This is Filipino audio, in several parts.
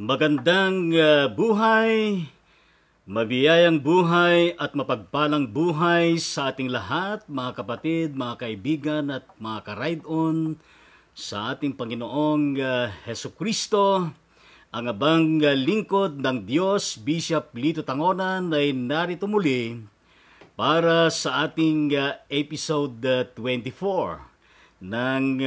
Magandang buhay, mabiyayang buhay at mapagpalang buhay sa ating lahat, mga kapatid, mga kaibigan at mga ka-ride-on sa ating Panginoong Hesus Kristo. Ang abang lingkod ng Diyos, Bishop Lito Tangonan, ay narito muli para sa ating episode 24 ng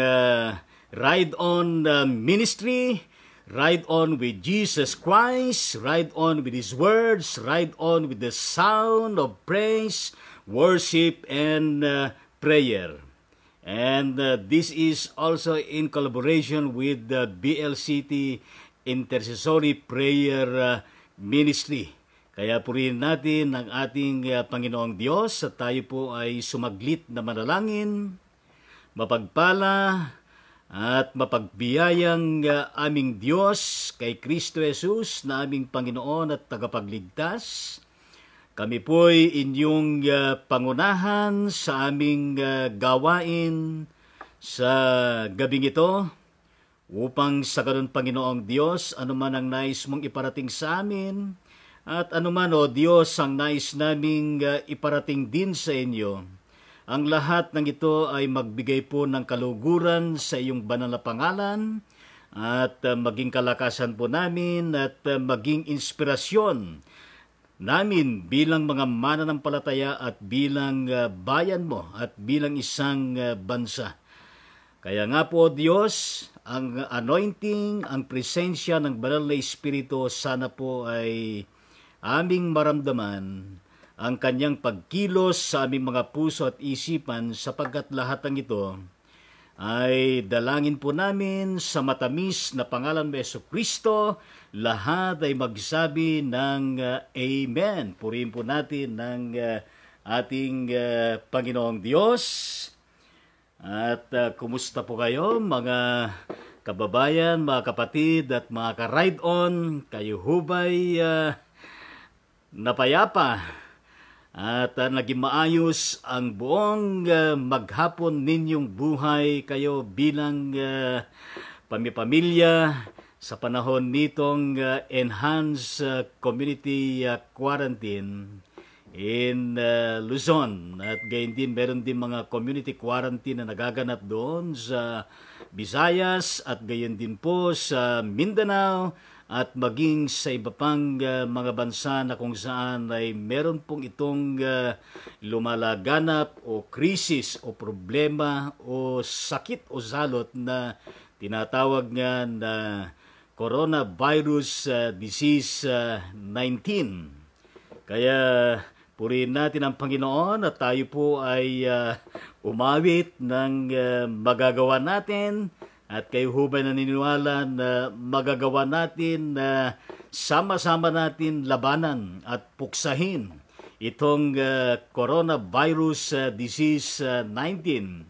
Ride On Ministry. Ride on with Jesus Christ, ride on with His words, ride on with the sound of praise, worship, and prayer. And this is also in collaboration with the BLCT Intercessory Prayer Ministry. Kaya purihin natin ang ating Panginoong Diyos at tayo po ay sumaglit na manalangin, mapagpala, at mapagbiyayang aming Diyos kay Kristo Jesus na aming Panginoon at tagapagligtas. Kami po'y inyong pangunahan sa aming gawain sa gabing ito upang sa ganun Panginoong Diyos, anuman ang nais mong iparating sa amin at anuman o Diyos ang nais naming iparating din sa inyo. Ang lahat ng ito ay magbigay po ng kaluguran sa iyong banal na pangalan at maging kalakasan po namin at maging inspirasyon namin bilang mga mananampalataya at bilang bayan mo at bilang isang bansa. Kaya nga po, Diyos, ang anointing, ang presensya ng Banal na Espiritu sana po ay aming maramdaman ang kanyang pagkilos sa aming mga puso at isipan sapagkat lahat ng ito ay dalangin po namin sa matamis na pangalan ng Hesus Kristo. Lahat ay magsabi ng Amen. Purihin po natin ng ating Panginoong Diyos. At kumusta po kayo mga kababayan, mga kapatid at mga ka-ride-on? Kayo hubay napayapa at naging maayos ang buong maghapon ninyong buhay kayo bilang pamilya sa panahon nitong enhanced community quarantine in Luzon. At gayon din, meron din mga community quarantine na nagaganap doon sa Visayas at gayon din po sa Mindanao at maging sa iba pang mga bansa na kung saan ay meron pong itong lumalaganap o krisis o problema o sakit o salot na tinatawag nga na coronavirus disease 19. Kaya purihin natin ang Panginoon at tayo po ay umawit ng magagawa natin. At kayo hubay naniniwala na magagawa natin na sama-sama natin labanan at puksahin itong coronavirus disease 19.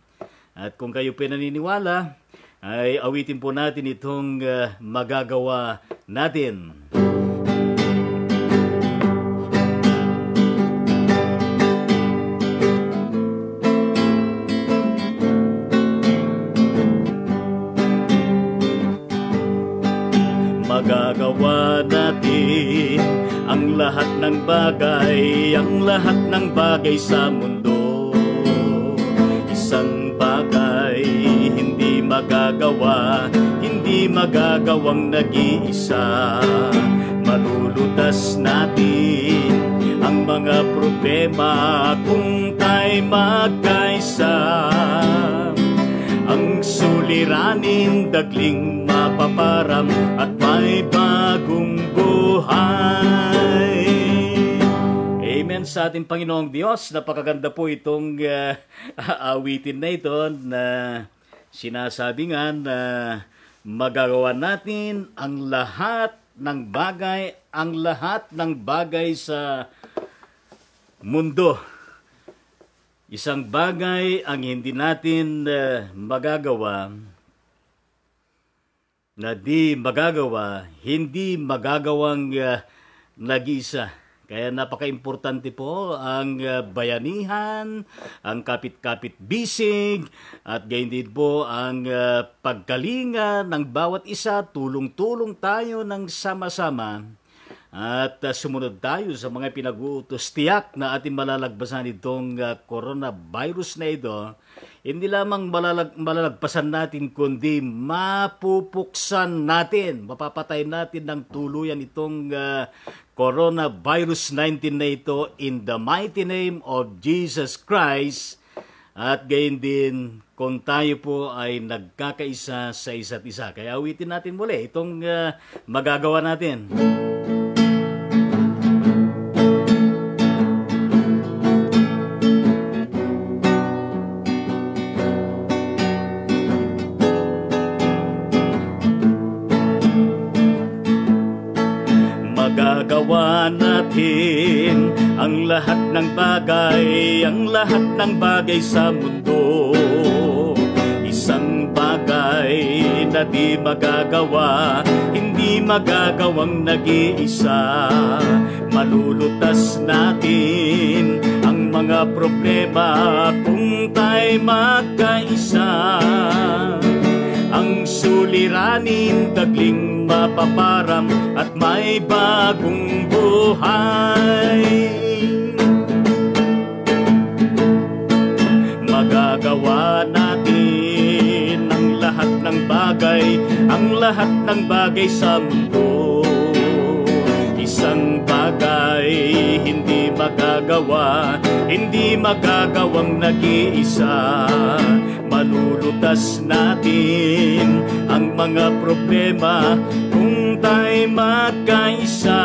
At kung kayo po naniniwala, ay awitin po natin itong magagawa natin. Magagawa natin ang lahat ng bagay sa mundo. Isang bagay hindi magagawang nag-iisa. Malulutas natin ang mga problema kung tayo magkaisa. Ang suliraning dagling mapaparam at may bagong buhay. Amen sa ating Panginoong Diyos. Napakaganda po itong awitin na ito na sinasabi nga na magagawa natin ang lahat ng bagay sa mundo. Isang bagay ang hindi natin magagawa, hindi magagawang nag-isa. Kaya napaka-importante po ang bayanihan, ang kapit-kapit bisig, at gayon din po ang pagkalinga ng bawat isa, tulong-tulong tayo ng sama-sama. At sumunod tayo sa mga pinag-uutos, tiyak na ating malalagpasan itong coronavirus na ito. Hindi lamang malalagpasan natin, kundi mapupuksan natin, mapapatay natin ng tuluyan itong coronavirus 19 na ito in the mighty name of Jesus Christ. At gayon din kung tayo po ay nagkakaisa sa isa't isa. Kaya awitin natin muli itong magagawa natin. Magagawa natin ang lahat ng bagay sa mundo. Isang bagay na di magagawa, hindi magagawang nag-iisa. Malulutas natin ang mga problema kung tayo'y magkaisa. Ang suliranin dagling mapaparam at may bagong buhay. Magagawa natin ang lahat ng bagay sa mundo. Isang bagay hindi magagawang nag-iisa. Malulutas natin ang mga problema kung tayo'y magkaisa.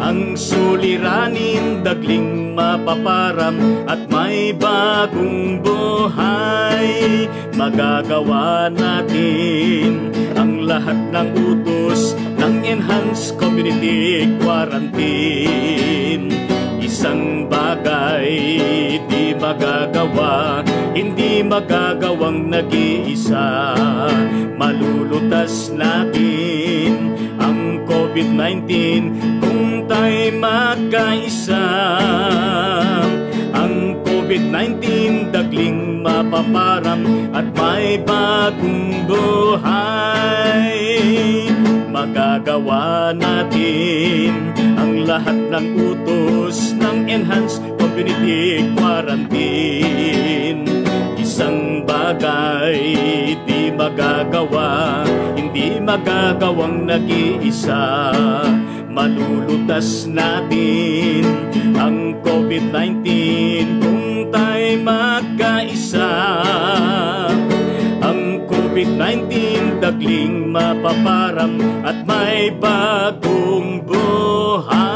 Ang suliranin dagling mapaparam at may bagong buhay. Magagawa natin ang lahat ng utos ng Enhanced Community Quarantine. Isang bagay di magagawa, hindi magagawang nag-iisa. Malulutas natin ang COVID-19 kung tayo'y magkaisa. Ang COVID-19 dagling mapaparam at may bagong buhay. Magagawa natin ang lahat ng utos ng Enhanced Community Quarantine. Isang bagay di magagawa, hindi magagawang nag-iisa. Malulutas natin ang COVID-19 kung tayo'y magkaisa. Ang COVID-19 dagling mapaparam at may bagong buhay.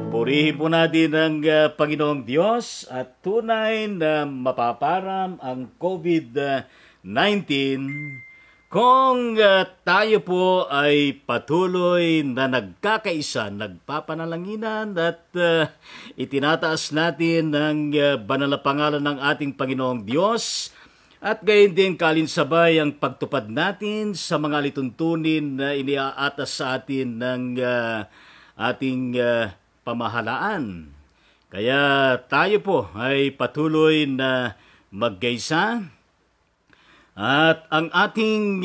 Purihin po natin ang Panginoong Diyos at tunay na mapaparam ang COVID-19 kung tayo po ay patuloy na nagkakaisa, nagpapanalanginan at itinataas natin ang banal na pangalan ng ating Panginoong Diyos at gayon din kalinsabay ang pagtupad natin sa mga lituntunin na iniaatas sa atin ng ating pamahalaan. Kaya tayo po ay patuloy na magkaisa. At ang ating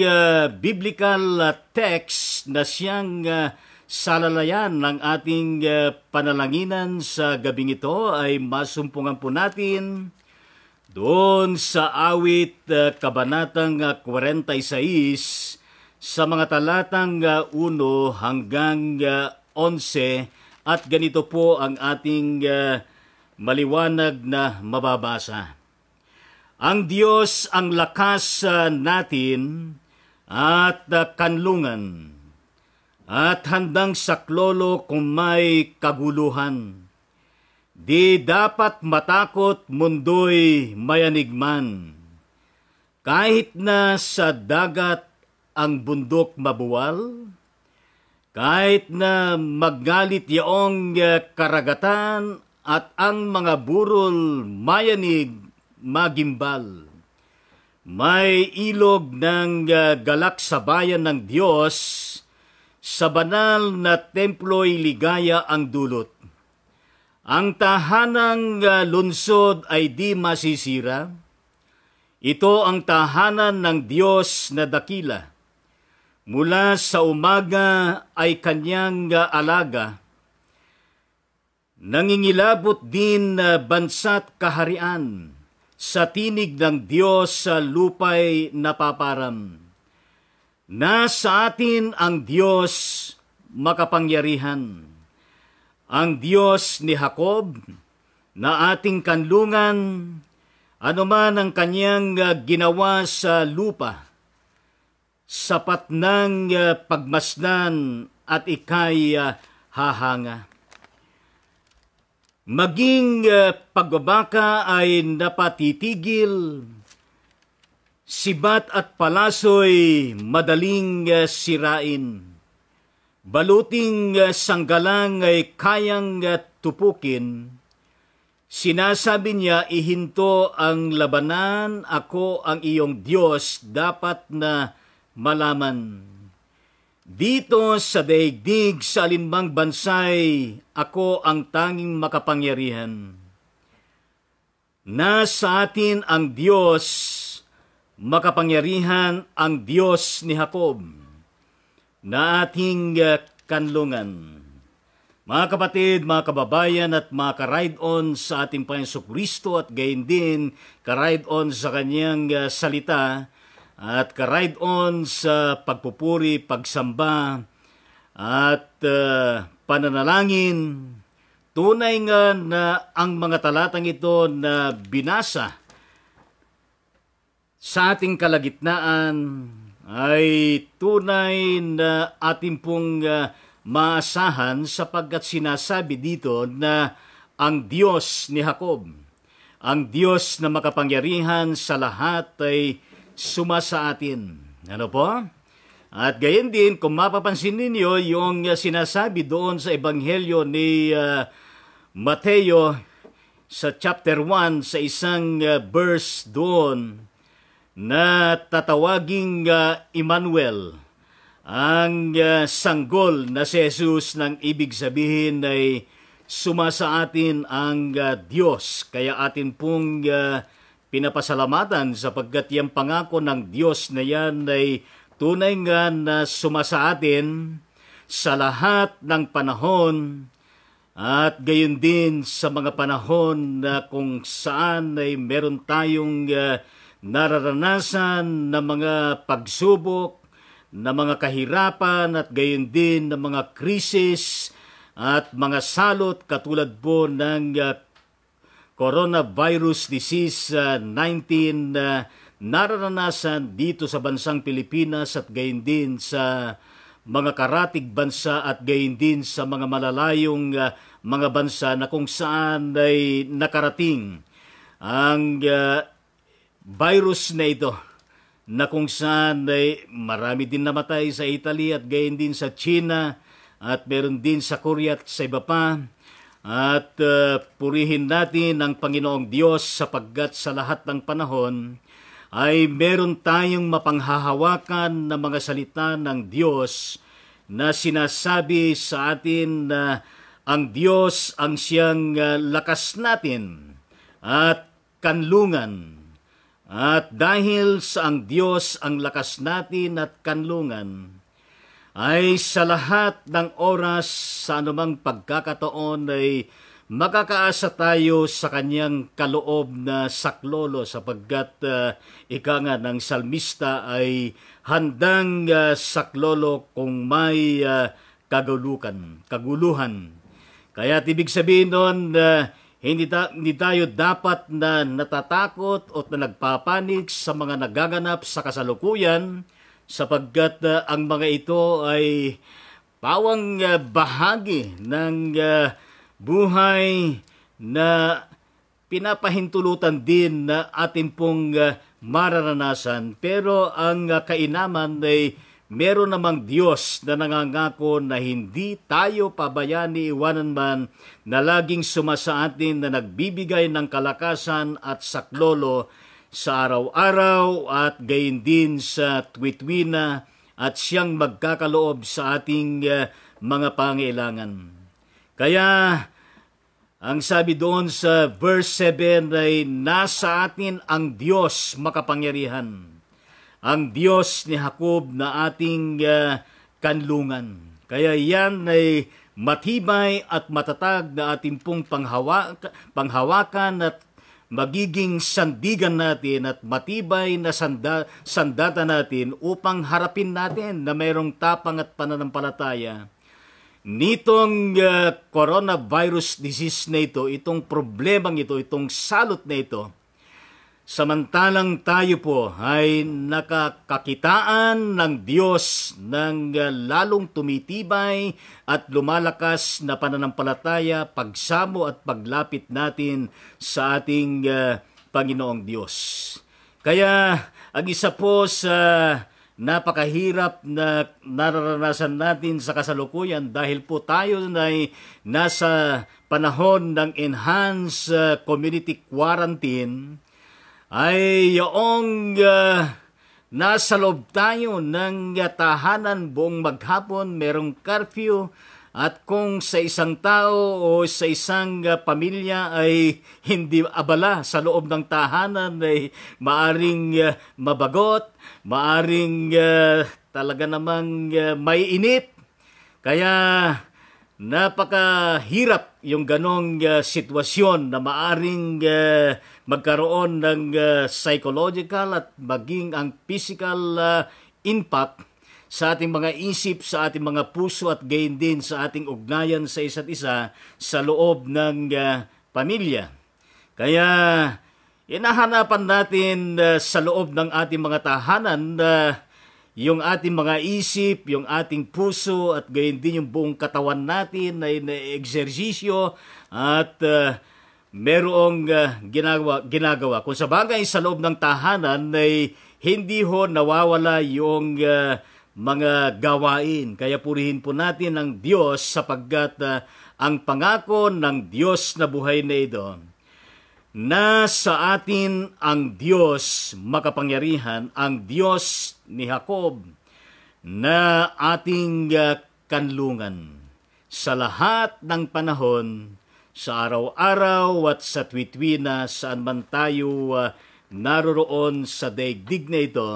biblical text na siyang salalayan ng ating panalanginan sa gabing ito ay masumpungan po natin doon sa awit kabanatang 46 sa mga talatang 1 hanggang 11 at ganito po ang ating maliwanag na mababasa. Ang Diyos ang lakas natin at kanlungan at handang saklolo kung may kaguluhan. Di dapat matakot mundo'y mayanigman. Kahit na sa dagat ang bundok mabuwal, kahit na maggalit yaong karagatan at ang mga burol mayanig magimbal. May ilog ng galak sa bayan ng Diyos Sa banal na templo'y ligaya ang dulot. Ang tahanang lungsod ay di masisira. Ito ang tahanan ng Diyos na dakila. Mula sa umaga ay kanyang alaga. Nangingilabot din bansa't kaharian. Sa tinig ng Diyos sa lupa'y napaparam. Nasa atin ang Diyos makapangyarihan. Ang Diyos ni Jacob na ating kanlungan, anuman ang kanyang ginawa sa lupa, sapat ng pagmasdan at ika'y hahanga. Maging pagbabaka ay napatitigil, sibat at palasoy madaling sirain. Baluting sanggalang ay kayang tupukin. Sinasabi niya, ihinto ang labanan, ako ang iyong Diyos, dapat na malaman. Dito sa daigdig sa alinmang bansay, ako ang tanging makapangyarihan. Nasa atin ang Diyos, makapangyarihan ang Diyos ni Jacob, na ating kanlungan. Mga kapatid, mga kababayan at mga ka-ride-on sa ating Panginoong Kristo at gayon din ka-ride-on sa kanyang salita, at ka-ride-on sa pagpupuri, pagsamba, at pananalangin. Tunay nga na ang mga talatang ito na binasa sa ating kalagitnaan ay tunay na ating pong maasahan sapagkat sinasabi dito na ang Diyos ni Jacob, ang Diyos na makapangyarihan sa lahat ay sumasa atin. Ano po? At gayon din, kung mapapansin ninyo, yung sinasabi doon sa Ebanghelyo ni Mateo sa chapter 1, sa isang verse doon, na tatawaging Emmanuel, ang sanggol na si Jesus, ng ibig sabihin ay sumasa atin ang Diyos. Kaya atin pong pinapasalamatan sapagkat yung pangako ng Diyos na yan ay tunay nga na sumasa atin sa lahat ng panahon at gayon din sa mga panahon na kung saan ay meron tayong nararanasan na mga pagsubok, na mga kahirapan at gayon din na mga krisis at mga salot katulad po ng coronavirus disease 19 na nararanasan dito sa bansang Pilipinas at gayon din sa mga karatig bansa at gayon din sa mga malalayong mga bansa na kung saan ay nakarating ang virus na ito, na kung saan ay marami din namatay sa Italy at gayon din sa China at meron din sa Korea at sa iba pa. At purihin natin ang Panginoong Diyos sapagkat sa lahat ng panahon ay meron tayong mapanghahawakan na mga salita ng Diyos na sinasabi sa atin na ang Diyos ang siyang lakas natin at kanlungan. At dahil sa ang Diyos ang lakas natin at kanlungan, ay sa lahat ng oras, sa anumang pagkakataon ay makakaasa tayo sa kanyang kaloob na saklolo sapagkat ika nga ng salmista ay handang saklolo kung may kaguluhan. Kaya ibig sabihin doon, hindi tayo dapat na natatakot o na nagpapanik sa mga nagaganap sa kasalukuyan sapagkat ang mga ito ay pawang bahagi ng buhay na pinapahintulutan din na atin pong mararanasan. Pero ang kainaman ay meron namang Diyos na nangangako na hindi tayo pabayaan ni iwanan man, na laging sumasa atin, na nagbibigay ng kalakasan at saklolo sa araw-araw at gayon din sa tuwid-tuwina at siyang magkakaloob sa ating mga pangailangan. Kaya ang sabi doon sa verse 7 ay nasa atin ang Diyos makapangyarihan, ang Diyos ni Jacob na ating kanlungan. Kaya yan ay matibay at matatag na ating pong panghawakan at magiging sandigan natin at matibay na sandata natin upang harapin natin na mayroong tapang at pananampalataya nitong coronavirus disease na ito, itong problemang ito, itong salot na ito. Samantalang tayo po ay nakakakitaan ng Diyos ng lalong tumitibay at lumalakas na pananampalataya, pagsamo at paglapit natin sa ating Panginoong Diyos. Kaya ang isa po sa napakahirap na nararanasan natin sa kasalukuyan dahil po tayo ay nasa panahon ng enhanced community quarantine, ay yung nasa loob tayo ng tahanan buong maghapon, merong curfew, at kung sa isang tao o sa isang pamilya ay hindi abala sa loob ng tahanan, ay maaring mabagot, maaring talaga namang may init. Kaya napakahirap yung ganong sitwasyon na maaring magkaroon ng psychological at maging ang physical impact sa ating mga isip, sa ating mga puso at gayon din sa ating ugnayan sa isa't isa sa loob ng pamilya. Kaya inahanapan natin sa loob ng ating mga tahanan yung ating mga isip, yung ating puso at gayon din yung buong katawan natin ay na-eksersisyo at merong ginagawa. Kung sa bagay sa loob ng tahanan ay hindi ho nawawala yung mga gawain. Kaya purihin po natin ang Diyos sapagkat ang pangako ng Diyos na buhay na ito, na sa atin ang Diyos makapangyarihan, ang Diyos ni Jacob, na ating kanlungan sa lahat ng panahon, sa araw-araw at sa tuwid-tuwina, saan man tayo naroroon sa daigdig na ito,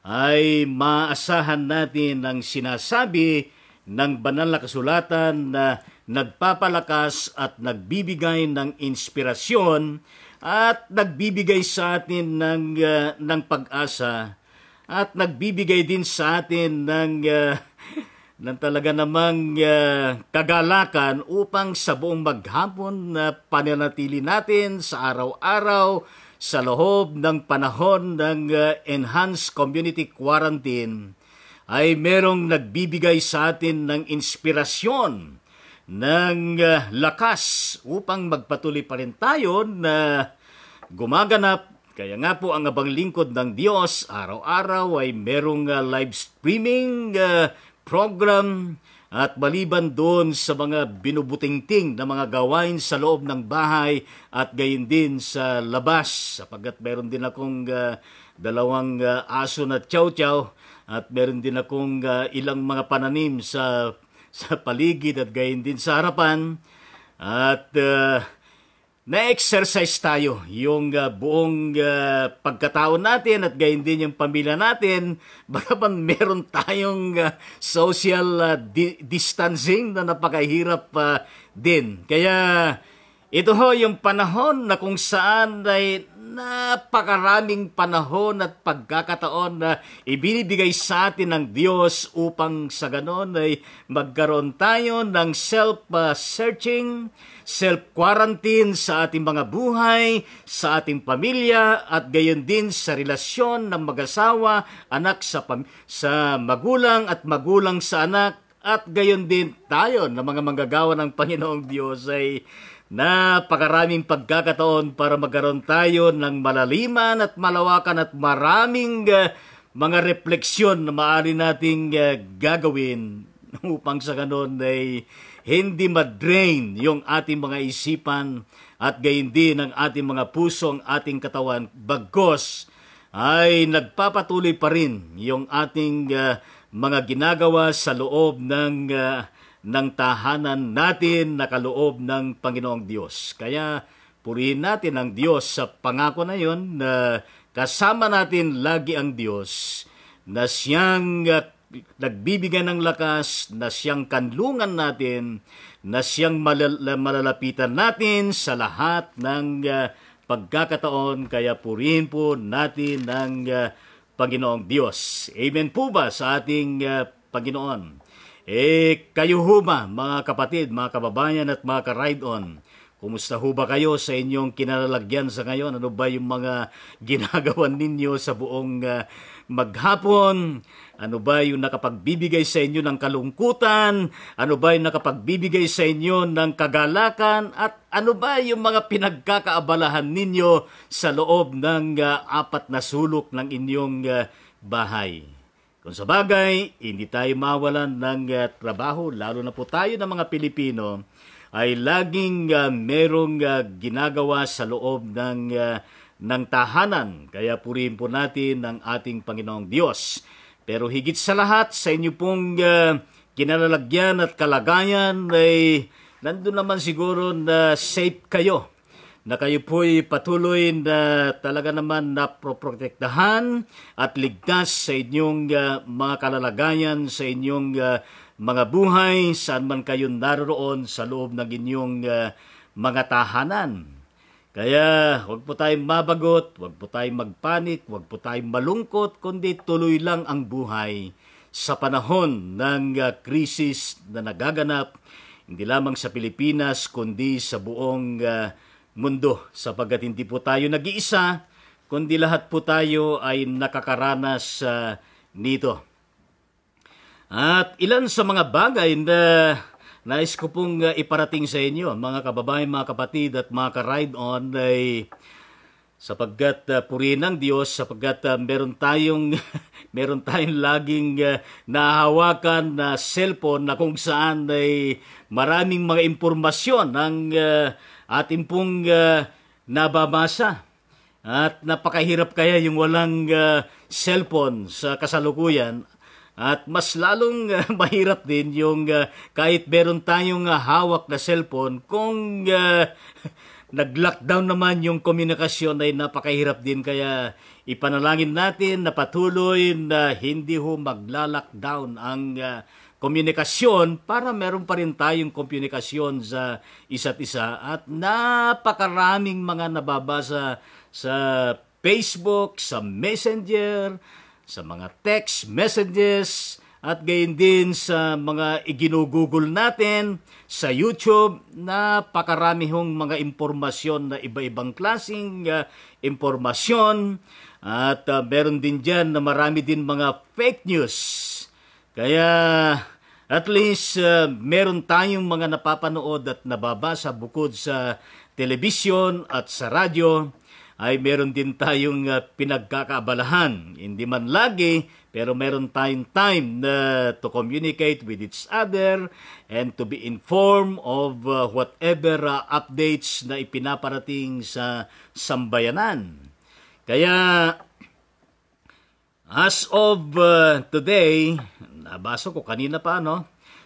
ay maasahan natin ang sinasabi ng banal na kasulatan na nagpapalakas at nagbibigay ng inspirasyon at nagbibigay sa atin ng pag-asa at nagbibigay din sa atin ng talaga namang kagalakan upang sa buong maghapon na pananatili natin sa araw-araw sa loob ng panahon ng enhanced community quarantine ay merong nagbibigay sa atin ng inspirasyon, ng lakas upang magpatuloy pa rin tayo na gumaganap. Kaya nga po ang abang lingkod ng Diyos araw-araw ay merong live streaming program at maliban doon sa mga binubutingting na mga gawain sa loob ng bahay at gayon din sa labas, sapagkat meron din akong dalawang aso na chow-chow at meron din akong ilang mga pananim sa paligid at gayon din sa harapan. At na-exercise tayo yung buong pagkatao natin at gayon din yung pamilya natin. Bagaman meron tayong social distancing na napakahirap din. Kaya ito ho yung panahon na kung saan ay napakaraming panahon at pagkakataon na ibinibigay sa atin ng Diyos upang sa ganon ay magkaroon tayo ng self-searching, self-quarantine sa ating mga buhay, sa ating pamilya at gayon din sa relasyon ng mag-asawa, anak sa magulang at magulang sa anak at gayon din tayo na mga manggagawa ng Panginoong Diyos ay napakaraming pagkakataon para magkaroon tayo ng malaliman at malawakan at maraming mga refleksyon na maaari nating gagawin upang sa ganon ay hindi ma-drain yung ating mga isipan at gayon din ang ating mga puso, ang ating katawan, bagkos ay nagpapatuloy pa rin yung ating mga ginagawa sa loob ng tahanan natin na kaloob ng Panginoong Diyos. Kaya purihin natin ang Diyos sa pangako na yon na kasama natin lagi ang Diyos na siyang nagbibigay ng lakas, na siyang kanlungan natin, na siyang malalapitan natin sa lahat ng pagkakataon. Kaya purihin po natin ng Panginoong Diyos. Amen po ba sa ating Panginoon? Kayo ho ba, mga kapatid, mga kababayan at mga ka-ride-on? Kumusta ho ba kayo sa inyong kinalalagyan sa ngayon? Ano ba yung mga ginagawa ninyo sa buong maghapon? Ano ba yung nakapagbibigay sa inyo ng kalungkutan? Ano ba yung nakapagbibigay sa inyo ng kagalakan? At ano ba yung mga pinagkakaabalahan ninyo sa loob ng 4 na sulok ng inyong bahay? Kung sa bagay, hindi tayo mawalan ng trabaho, lalo na po tayo ng mga Pilipino, ay laging merong ginagawa sa loob ng tahanan. Kaya purihin po natin ang ating Panginoong Diyos. Pero higit sa lahat, sa inyo pong kinalalagyan at kalagayan, ay nandun naman siguro na safe kayo. Na kayo po'y patuloy na talaga naman naproprotektahan at ligtas sa inyong mga kalalagayan, sa inyong mga buhay, saan man kayo naroon sa loob ng inyong mga tahanan. Kaya huwag po tayong mabagot, huwag po tayong magpanik, huwag po tayong malungkot, kundi tuloy lang ang buhay sa panahon ng krisis na nagaganap, hindi lamang sa Pilipinas, kundi sa buong mundo. Sapagkat hindi po tayo nag-iisa, kundi lahat po tayo ay nakakaranas nito. At ilan sa mga bagay na nais ko pong iparating sa inyo, mga kababayan, mga kapatid at mga ka-ride-on, ay sapagkat purihin ng Diyos, sapagkat meron tayong laging nahahawakan na cellphone na kung saan ay maraming mga impormasyon ang ating pong nababasa. At napakahirap kaya yung walang cellphone sa kasalukuyan. At mas lalong mahirap din yung kahit meron tayong hawak na cellphone, kung nag-lockdown naman yung komunikasyon ay napakahirap din. Kaya ipanalangin natin na patuloy na hindi ho magla-lockdown ang komunikasyon para meron pa rin tayong komunikasyon sa isa't isa. At napakaraming mga nababasa sa Facebook, sa Messenger, sa mga text messages, at gayon din sa mga iginugugol natin sa YouTube. Napakarami hong mga impormasyon na iba-ibang klaseng impormasyon, at meron din dyan na marami din mga fake news. Kaya at least meron tayong mga napapanood at nababasa bukod sa telebisyon at sa radyo, ay meron din tayong pinagkakaabalahan. Hindi man lagi, pero meron tayong time na to communicate with each other and to be informed of whatever updates na ipinaparating sa sambayanan. Kaya as of today, nabasa ko kanina pa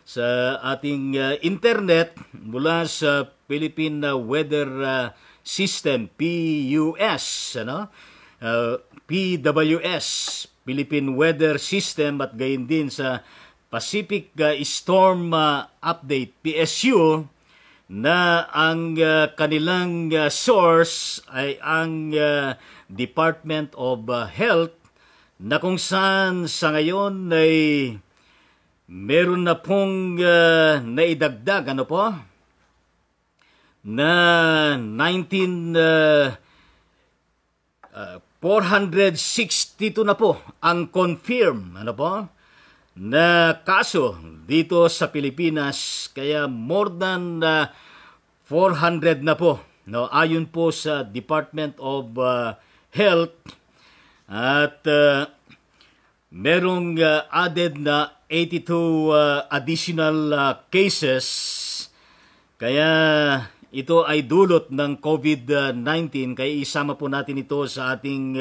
sa ating internet mula sa Philippine Weather System, PUS, PWS, Philippine Weather System, at gayon din sa Pacific Storm Update, PSU, na ang kanilang source ay ang Department of Health, na kung saan sa ngayon ay meron na pong naidagdag, na 462 na po ang confirm na kaso dito sa Pilipinas. Kaya more than 400 na po, ayon po sa Department of Health. At merong added na 82 additional cases. Kaya ito ay dulot ng COVID-19, kaya isama po natin ito sa ating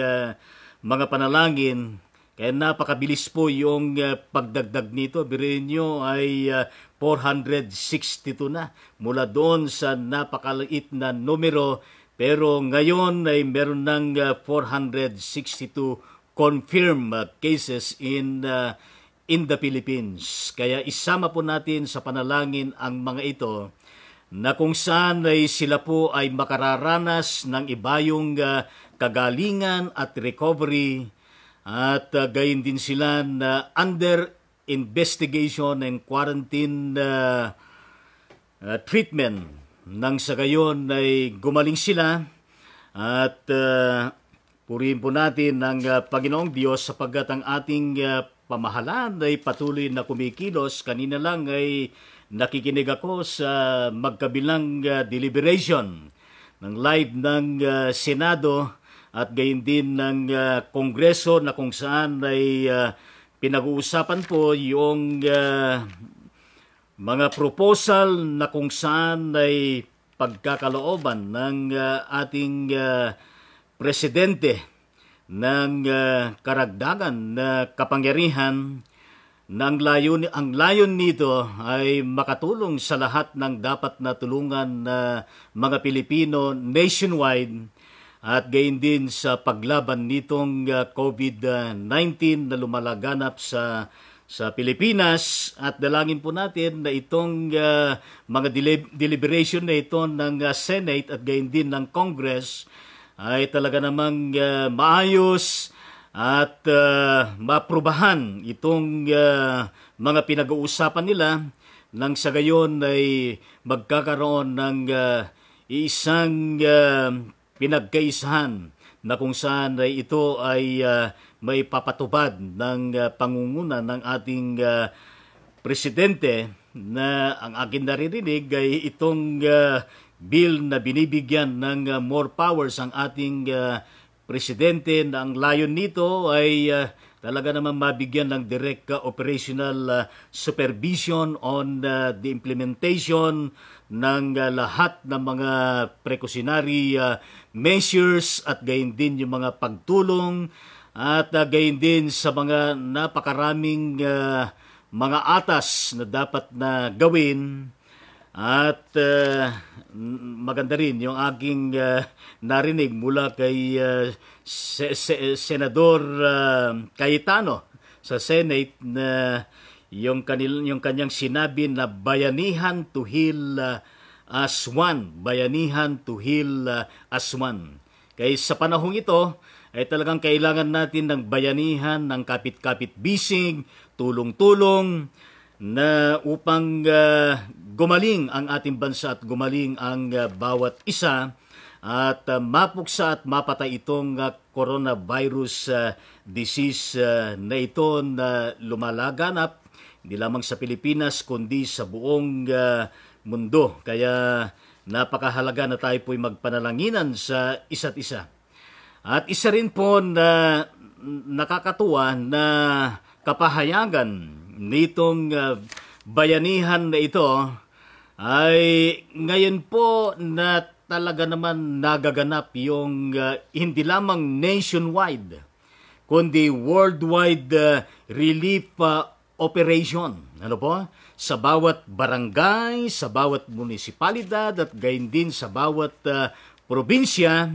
mga panalangin. Kaya napakabilis po yung pagdagdag nito. Biruin nyo ay 462 na mula doon sa napakaliit na numero. Pero ngayon ay meron ng 462 confirmed cases in the Philippines. Kaya isama po natin sa panalangin ang mga ito na kung saan ay sila po ay makararanas ng ibayong kagalingan at recovery at gayon din sila na under investigation and quarantine treatment nang sa gayon ay gumaling sila at purihin po natin ang Panginoong Diyos sapagkat ang ating pamahalaan ay patuloy na kumikilos. Kanina lang ay nakikinig ako sa magkabilang deliberation ng live ng Senado at gayon din ng Kongreso na kung saan ay pinag-uusapan po yung mga proposal na kung saan ay pagkakalooban ng ating presidente ng karagdagan na kapangyarihan na ang layon nito ay makatulong sa lahat ng dapat na tulungan na mga Pilipino nationwide at gayon din sa paglaban nitong COVID-19 na lumalaganap sa Pilipinas. At dalangin po natin na itong mga deliberation na ito ng Senate at gayon din ng Congress ay talaga namang maayos at maaprubahan itong mga pinag-uusapan nila nang sa gayon ay magkakaroon ng isang pinagkaisahan na kung saan ay ito ay may papatupad ng pangunguna ng ating presidente na ang akin naririnig ay itong bill na binibigyan ng more powers ang ating presidente na ang layon nito ay talaga naman mabigyan ng direct operational supervision on the implementation ng lahat ng mga precautionary measures at gayon din yung mga pagtulong at gayon din sa mga napakaraming mga atas na dapat na gawin. At maganda rin yung aking narinig mula kay Senador Cayetano sa Senate na yung kanyang sinabi na bayanihan to heal as one. Bayanihan to heal as one. Kaya sa panahong ito ay talagang kailangan natin ng bayanihan, ng kapit-kapit bisig, tulong-tulong na upang gumaling ang ating bansa at gumaling ang bawat isa at mapuksa at mapatay itong coronavirus disease na ito na lumalaganap hindi lamang sa Pilipinas kundi sa buong mundo. Kaya napakahalaga na tayo po'y magpanalanginan sa isa't isa. At isa rin po na nakakatuwa na kapahayagan nitong bayanihan na ito ay ngayon po na talaga naman nagaganap yung hindi lamang nationwide kundi worldwide relief operation. Ano po? Sa bawat barangay, sa bawat munisipalidad at gayon din sa bawat probinsya.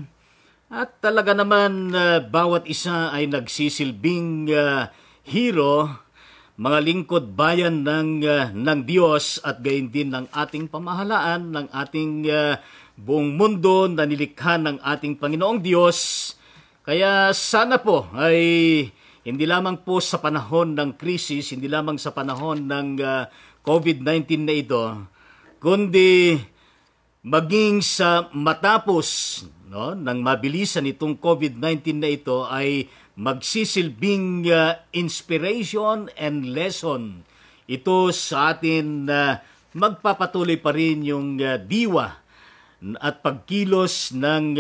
At talaga naman bawat isa ay nagsisilbing hero, mga lingkod bayan ng Diyos at gayon din ng ating pamahalaan, ng ating buong mundo na nilikha ng ating Panginoong Diyos. Kaya sana po ay hindi lamang po sa panahon ng krisis, hindi lamang sa panahon ng COVID-19 na ito, kundi maging sa matapos ng mabilisan itong COVID-19 na ito ay magsisilbing inspiration and lesson. Ito sa atin na magpapatuloy pa rin yung diwa at pagkilos ng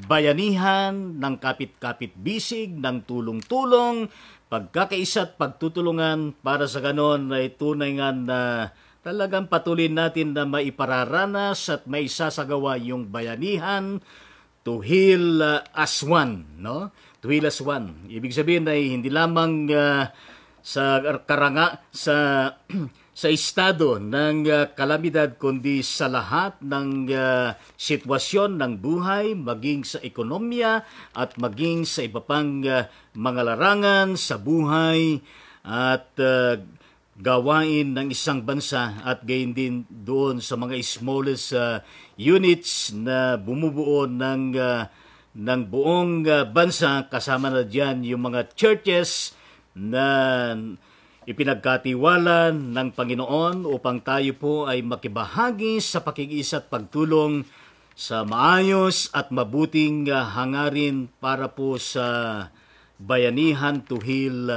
bayanihan, ng kapit-kapit bisig, ng tulong-tulong, pagkakaisa at pagtutulungan para sa ganon ay tunay nga na talagang patuloy natin na maipararanas at maisasagawa yung bayanihan to heal as one, no? To heal as one. Ibig sabihin ay hindi lamang sa sa estado ng kalamidad, kundi sa lahat ng sitwasyon ng buhay, maging sa ekonomiya at maging sa iba pang mga larangan sa buhay at gawain ng isang bansa, at gayon din doon sa mga smallest units na bumubuo ng buong bansa, kasama na diyan yung mga churches na ipinagkatiwala ng Panginoon upang tayo po ay makibahagi sa pakikiisa at pagtulong sa maayos at mabuting hangarin para po sa bayanihan to heal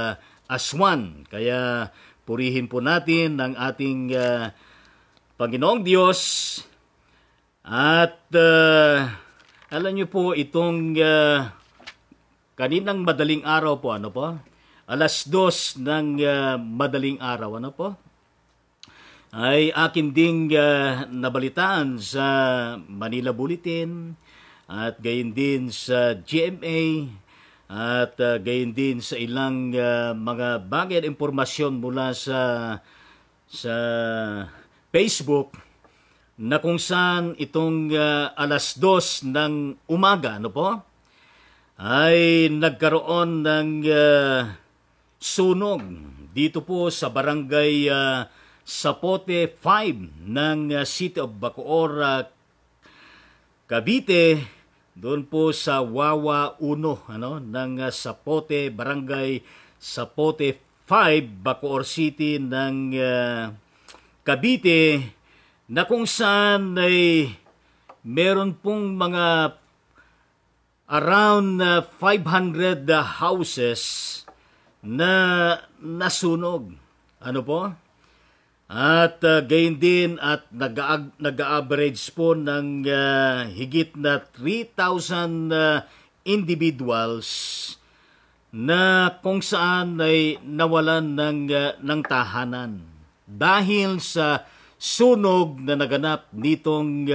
as one. Kaya purihin po natin ang ating Panginoong Diyos. At alam niyo po, itong kaninang madaling araw po, 2:00 ng madaling araw, ay akin ding nabalitaan sa Manila Bulletin at gayon din sa GMA at gayon din sa ilang mga bagay at impormasyon mula sa Facebook, na kung saan itong 2:00 ng umaga, ay nagkaroon ng sunog dito po sa barangay Sapote 5 ng City of Bacoor, Cavite, doon po sa Wawa 1 ng Sapote, barangay Sapote 5, Bacoor City ng Cavite, na kung saan ay meron pong mga around 500 houses na nasunog. At gayon din at nag-average po ng higit na 3,000 individuals na kung saan ay nawalan ng tahanan dahil sa sunog na naganap nitong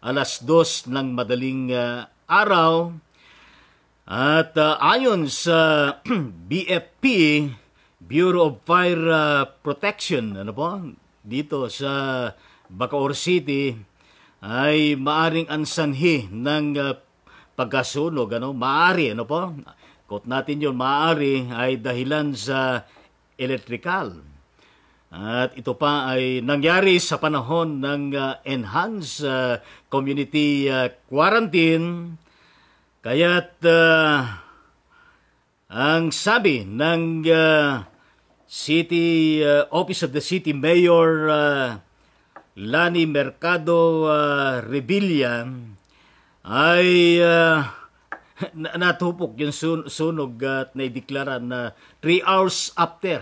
2:00 ng madaling araw. At ayon sa BFP, Bureau of Fire Protection, dito sa Bacoor City, ay maaring ansanhi ng pagkasunog. Maari, quote natin yun, maari ay dahilan sa electrical. At ito pa ay nangyari sa panahon ng enhanced community quarantine. Kaya't ang sabi ng Office of the City Mayor Lani Mercado Revilla, ay natupok yung sunog at naideklara na 3 hours after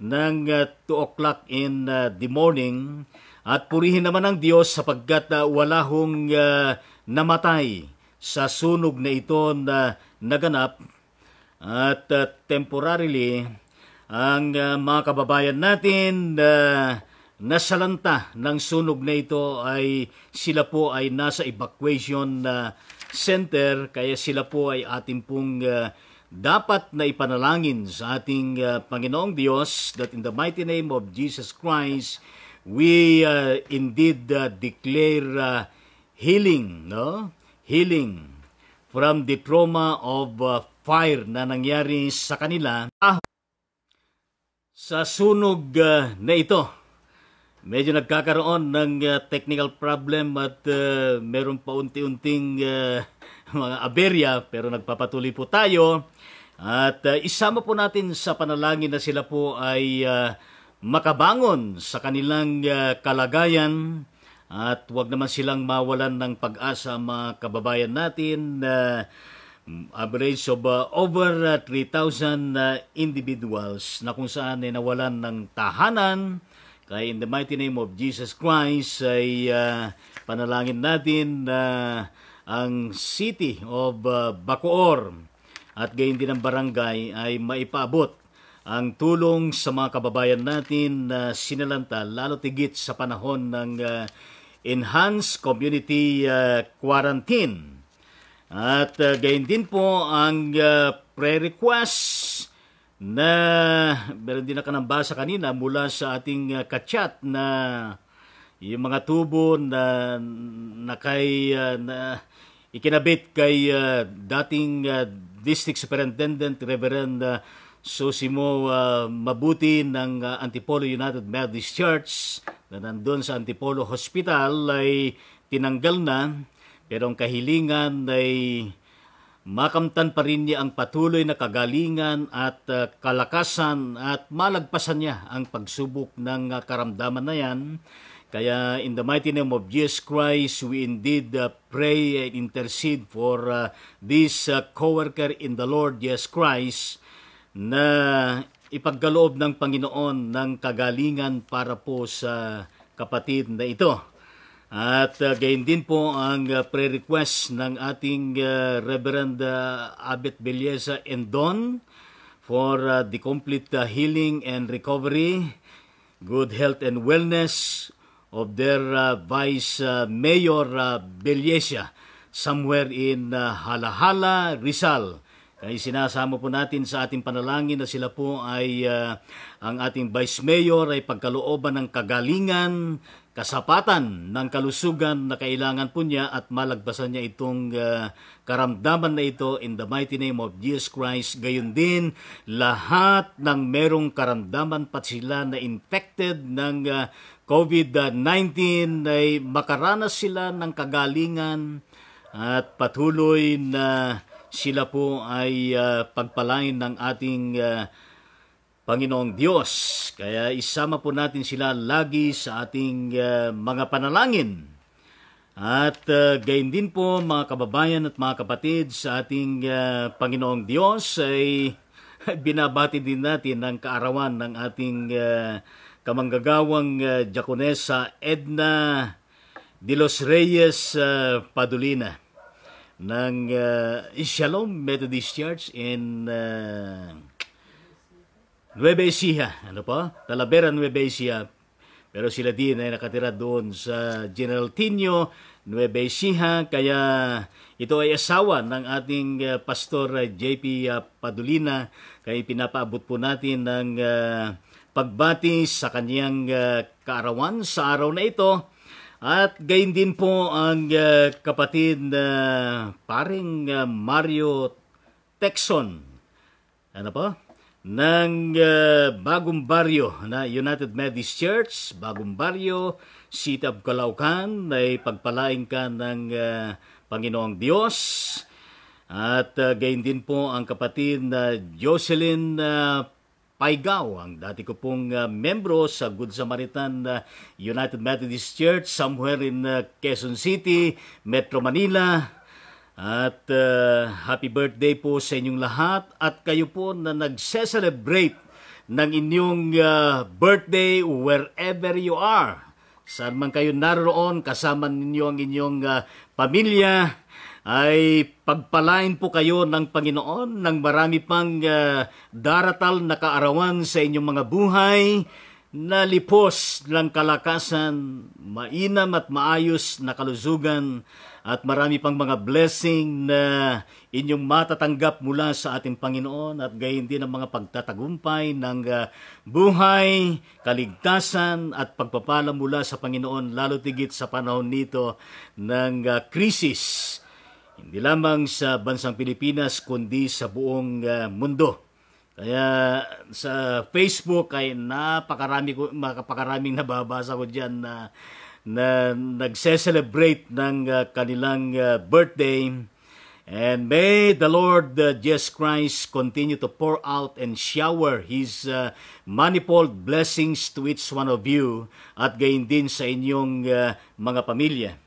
ng 2:00 in the morning. At purihin naman ang Diyos sapagkat wala hong namatay sa sunog na ito na naganap. At temporarily, ang mga kababayan natin nasalanta ng sunog na ito ay sila po ay nasa evacuation center, kaya sila po ay ating pong dapat na ipanalangin sa ating Panginoong Diyos, that in the mighty name of Jesus Christ, we indeed declare healing, healing from the trauma of fire na nangyari sa kanila sa sunog na ito. Medyo nagkakaroon ng technical problem at meron pa unti-unting mga aberya, pero nagpapatuloy po tayo at isama po natin sa panalangin na sila po ay makabangon sa kanilang kalagayan. At huwag naman silang mawalan ng pag-asa, mga kababayan natin. Average of over 3,000 individuals na kung saan ay nawalan ng tahanan. Kaya in the mighty name of Jesus Christ ay panalangin natin ang City of Bacoor at gayon din ang barangay ay maipaabot ang tulong sa mga kababayan natin na sinalanta, lalo tigit sa panahon ng enhanced community quarantine. At gayon din po ang prayer request na meron din nakanambasa kanina mula sa ating kachat na yung mga tubo na ikinabit kay dating District Superintendent Reverend Sosimo Mabuti ng Antipolo United Methodist Church na nandun sa Antipolo Hospital ay tinanggal na, pero ang kahilingan ay makamtan pa rin niya ang patuloy na kagalingan at kalakasan at malagpasan niya ang pagsubok ng karamdaman na yan. Kaya in the mighty name of Jesus Christ, we indeed pray and intercede for this co-worker in the Lord Jesus Christ na ipagkaloob ng Panginoon ng kagalingan para po sa kapatid na ito. At gayon din po ang prayer request ng ating Reverend Abet Belleza Endon for the complete healing and recovery, good health and wellness of their Vice Mayor Belleza somewhere in Halahala, Rizal. Kaya sinasama po natin sa ating panalangin na sila po ay ang ating Vice Mayor ay pagkalooban ng kagalingan, kasapatan ng kalusugan na kailangan po niya at malagpasan niya itong karamdaman na ito in the mighty name of Jesus Christ. Gayon din, lahat ng merong karamdaman pati sila na infected ng COVID-19 ay makaranas sila ng kagalingan at patuloy na sila po ay pagpalain ng ating Panginoong Diyos. Kaya isama po natin sila lagi sa ating mga panalangin. At gayon din po mga kababayan at mga kapatid sa ating Panginoong Diyos ay binabati din natin ang kaarawan ng ating kamanggagawang Diakonesa Edna de los Reyes Padulina ng Shalom Methodist Church in Nueva Ecija, Talavera, Nueva Ecija. Pero sila din ay nakatira doon sa General Tino, Nueva Ecija. Kaya ito ay asawa ng ating Pastor JP Padulina. Kaya pinapaabot po natin ng pagbati sa kanyang kaarawan sa araw na ito. At gayon din po ang kapatid na paring Mario Texon ng Bagong Baryo na United Methodist Church, Bagong Baryo, City of Calaucan, ay pagpalain ka ng Panginoong Diyos. At gayon din po ang kapatid na Jocelyn Paigaw, ang dati ko pong membro sa Good Samaritan United Methodist Church somewhere in Quezon City, Metro Manila. At happy birthday po sa inyong lahat at kayo po na nagse-celebrate ng inyong birthday wherever you are. Saan man kayo naroon, kasama ninyo ang inyong pamilya, ay pagpalain po kayo ng Panginoon ng marami pang daratal na kaarawan sa inyong mga buhay na lipos ng kalakasan, mainam at maayos na kalusugan at marami pang mga blessing na inyong matatanggap mula sa ating Panginoon at gayon din ang mga pagtatagumpay ng buhay, kaligtasan at pagpapala mula sa Panginoon lalo tigit sa panahon nito ng krisis. Hindi lamang sa bansang Pilipinas kundi sa buong mundo. Kaya sa Facebook ay napakaraming nababasa ko diyan na nagse-celebrate ng kanilang birthday. And may the Lord Jesus Christ continue to pour out and shower His manifold blessings to each one of you at gayon din sa inyong mga pamilya.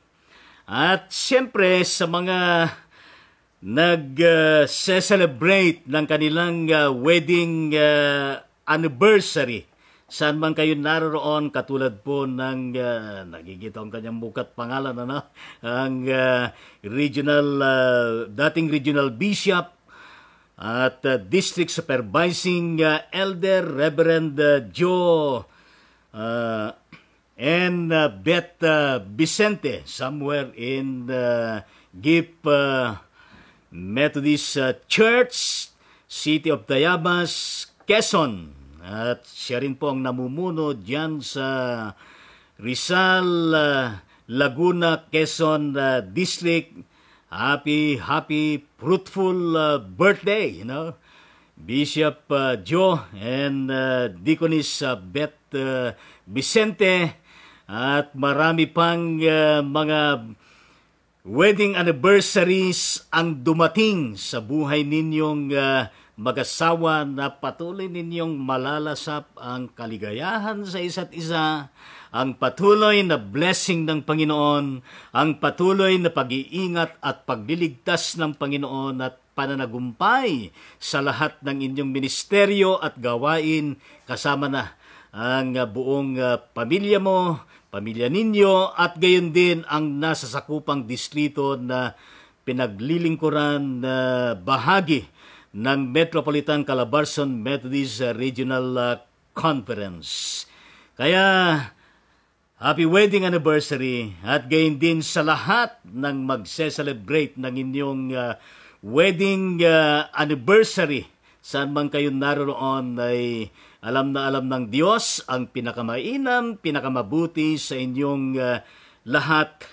At siyempre sa mga nag-celebrate ng kanilang wedding anniversary, saan man kayo naroon, katulad po ng nagigita ang kanyang mukat pangalan, ang dating regional bishop at district supervising elder Reverend Joe and Beth Vicente somewhere in Gip Methodist Church, City of Tayabas, Quezon. At siya rin po ang namumuno diyan sa Rizal, Laguna, Quezon District. Happy, fruitful birthday, Bishop Joe and Deaconess Beth Vicente, at marami pang mga wedding anniversaries ang dumating sa buhay ninyong mag-asawa, na patuloy ninyong malalasap ang kaligayahan sa isa't isa, ang patuloy na blessing ng Panginoon, ang patuloy na pag-iingat at pagliligtas ng Panginoon at pananagumpay sa lahat ng inyong ministeryo at gawain, kasama na ang buong pamilya mo, pamilya ninyo, at gayon din ang nasa sakupang distrito na pinaglilingkuran na bahagi ng Metropolitan Calabarzon Methodist Regional Conference. Kaya, happy wedding anniversary, at gayon din sa lahat ng magse-celebrate ng inyong wedding anniversary. Saan man kayo naroon ay alam na alam ng Diyos ang pinakamainam, pinakamabuti sa inyong lahat.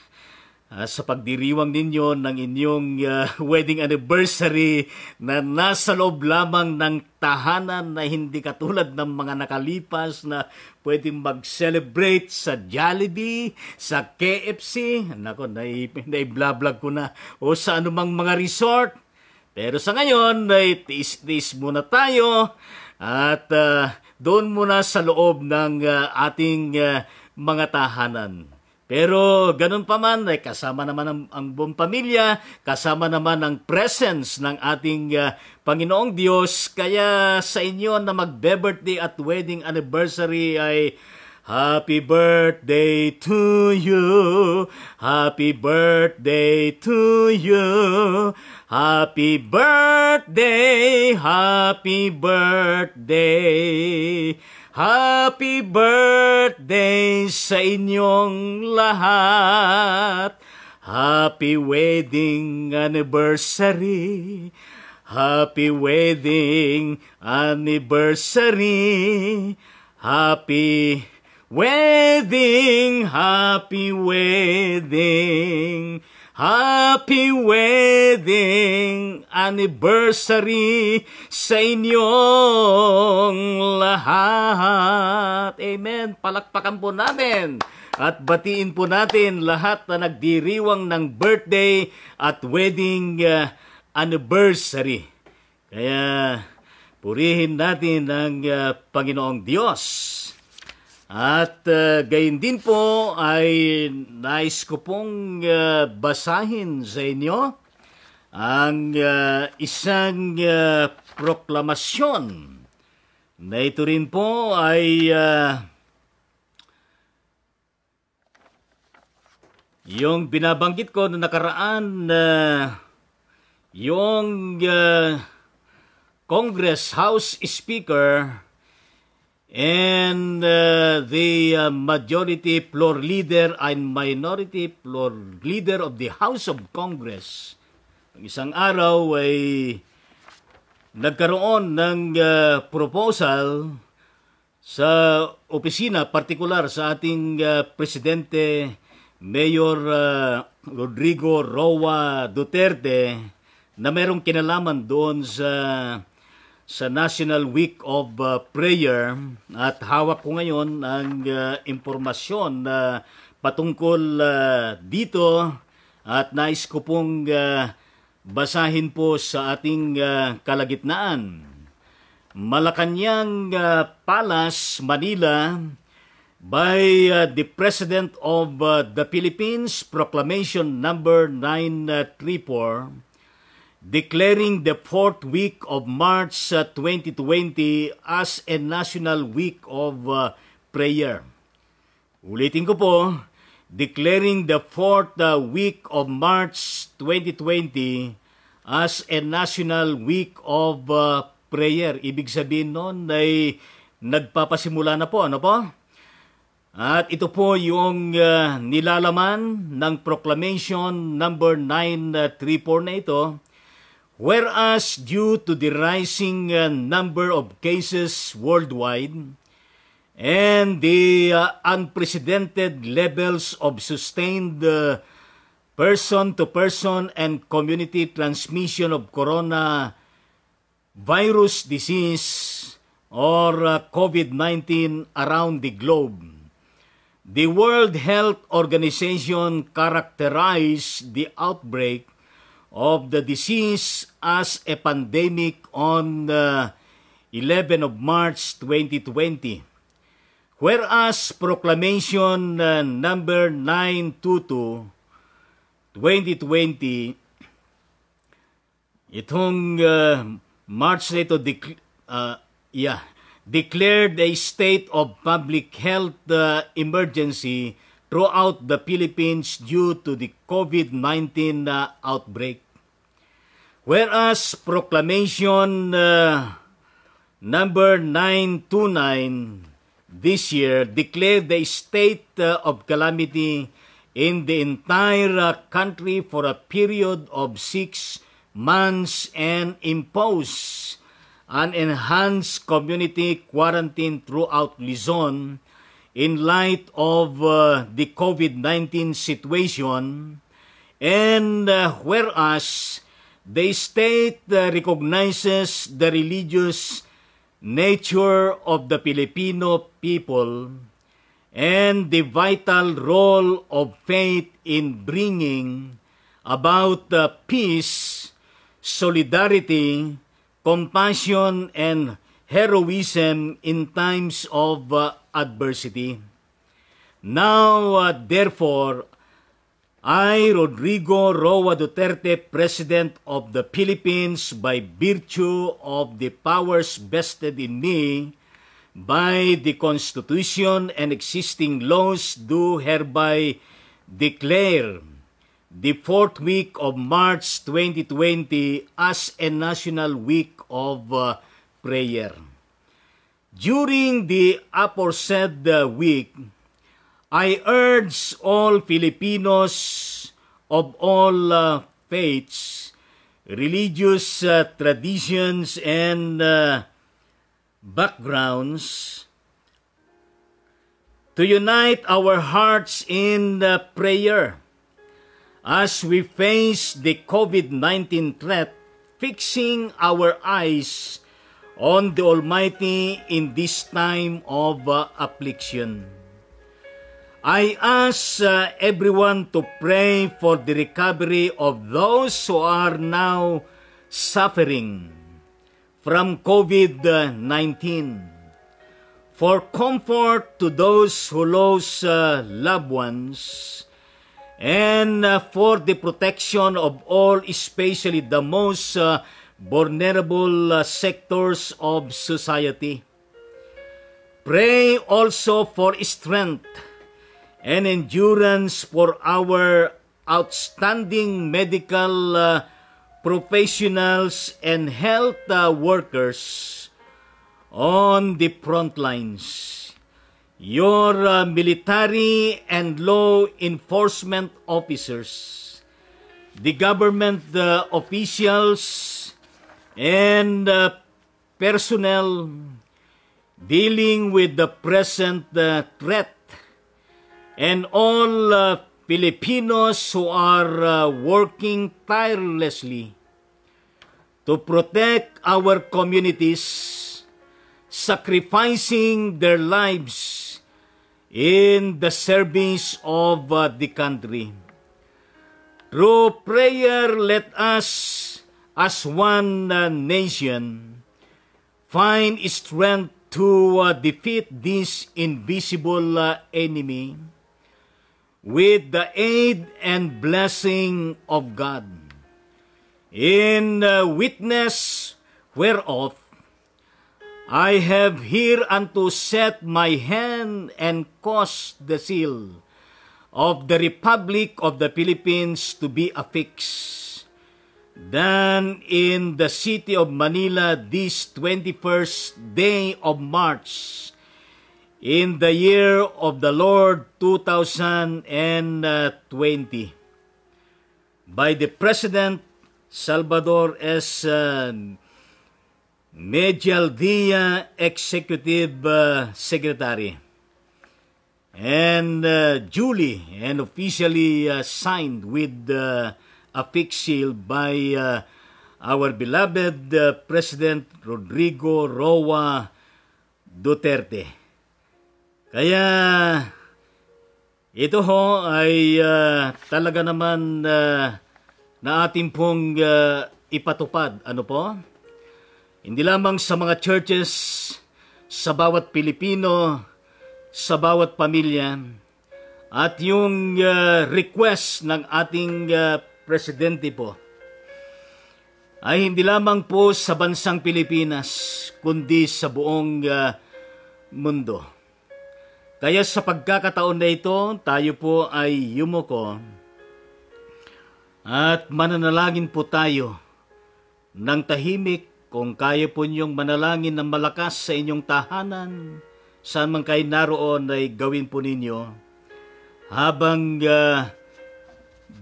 Sa pagdiriwang ninyo ng inyong wedding anniversary na nasa loob lamang ng tahanan, na hindi katulad ng mga nakalipas na pwedeng mag-celebrate sa Jollibee, sa KFC, nai-vlog ko na, o sa anumang mga resort. Pero sa ngayon, tiis-tiis muna tayo at doon muna sa loob ng ating mga tahanan. Pero ganun pa man, ay kasama naman ang buong pamilya, kasama naman ang presence ng ating Panginoong Diyos. Kaya sa inyo na magbe-birthday at wedding anniversary ay happy birthday to you, happy birthday to you, happy birthday, happy birthday. Happy birthday sa inyong lahat. Happy wedding anniversary. Happy wedding anniversary. Happy wedding, happy wedding. Happy wedding anniversary sa inyong lahat. Amen. Palakpakan po namin at batiin po natin lahat na nagdiriwang ng birthday at wedding anniversary. Kaya purihin natin ang Panginoong Diyos. At gayon din po ay nais ko pong basahin sa inyo ang isang proklamasyon na ito rin po ay yung binabanggit ko na nakaraan na yung Congress House Speaker and the majority floor leader and minority floor leader of the House of Congress, ang isang araw ay nagkaroon ng proposal sa opisina, partikular sa ating Presidente Mayor Rodrigo Roa Duterte, na merong kinalaman doon sa National Week of Prayer, at hawak ko ngayon ang impormasyon patungkol dito, at nais ko pong basahin po sa ating kalagitnaan. Malacanang Palace, Manila, by the President of the Philippines, Proclamation number 934, declaring the 4th week of March 2020 as a National Week of Prayer. Ulitin ko po, declaring the 4th week of March 2020 as a National Week of Prayer. Ibig sabihin nun ay nagpapasimula na po, ano po? At ito po yung nilalaman ng Proclamation number 934 na ito. Whereas due to the rising number of cases worldwide and the unprecedented levels of sustained person-to-person and community transmission of coronavirus disease or COVID-19 around the globe, the World Health Organization characterized the outbreak of the disease as a pandemic on 11 of March 2020. Whereas Proclamation number 922 2020, itong March na ito declared a state of public health emergency throughout the Philippines due to the COVID-19 outbreak. Whereas Proclamation number 929 this year declared the state of calamity in the entire country for a period of 6 months and imposed an enhanced community quarantine throughout Luzon in light of the COVID-19 situation, and whereas the state recognizes the religious nature of the Filipino people and the vital role of faith in bringing about peace, solidarity, compassion, and heroism in times of adversity. Now, therefore, I, Rodrigo Roa Duterte, President of the Philippines, by virtue of the powers vested in me by the Constitution and existing laws, do hereby declare the 4th week of March 2020 as a national week of prayer. During the aforesaid week, I urge all Filipinos of all faiths, religious traditions, and backgrounds to unite our hearts in prayer as we face the COVID-19 threat, fixing our eyes on the Almighty in this time of affliction. I ask everyone to pray for the recovery of those who are now suffering from COVID-19, for comfort to those who lost loved ones, and for the protection of all, especially the most vulnerable sectors of society. Pray also for strength and endurance for our outstanding medical professionals and health workers on the front lines, your military and law enforcement officers, the government officials and personnel dealing with the present threat, and all Filipinos who are working tirelessly to protect our communities, sacrificing their lives in the service of the country. Through prayer, let us, as one nation, find strength to defeat this invisible enemy with the aid and blessing of God. In witness whereof, I have hereunto set my hand and caused the seal of the Republic of the Philippines to be affixed. Then in the city of Manila this 21st day of March, in the year of the Lord 2020, by the President Salvador S. Medialdia, Executive Secretary, and duly and officially signed with a fixed seal by our beloved President Rodrigo Roa Duterte. Kaya ito ho ay talaga naman na ating pong ipatupad. Ano po? Hindi lamang sa mga churches, sa bawat Pilipino, sa bawat pamilya, at yung request ng ating presidente po ay hindi lamang po sa bansang Pilipinas, kundi sa buong mundo. Kaya sa pagkakataon na ito, tayo po ay yumuko at mananalangin po tayo ng tahimik. Kung kaya po niyong manalangin ng malakas sa inyong tahanan, saan man kayo naroon ay gawin po ninyo. Habang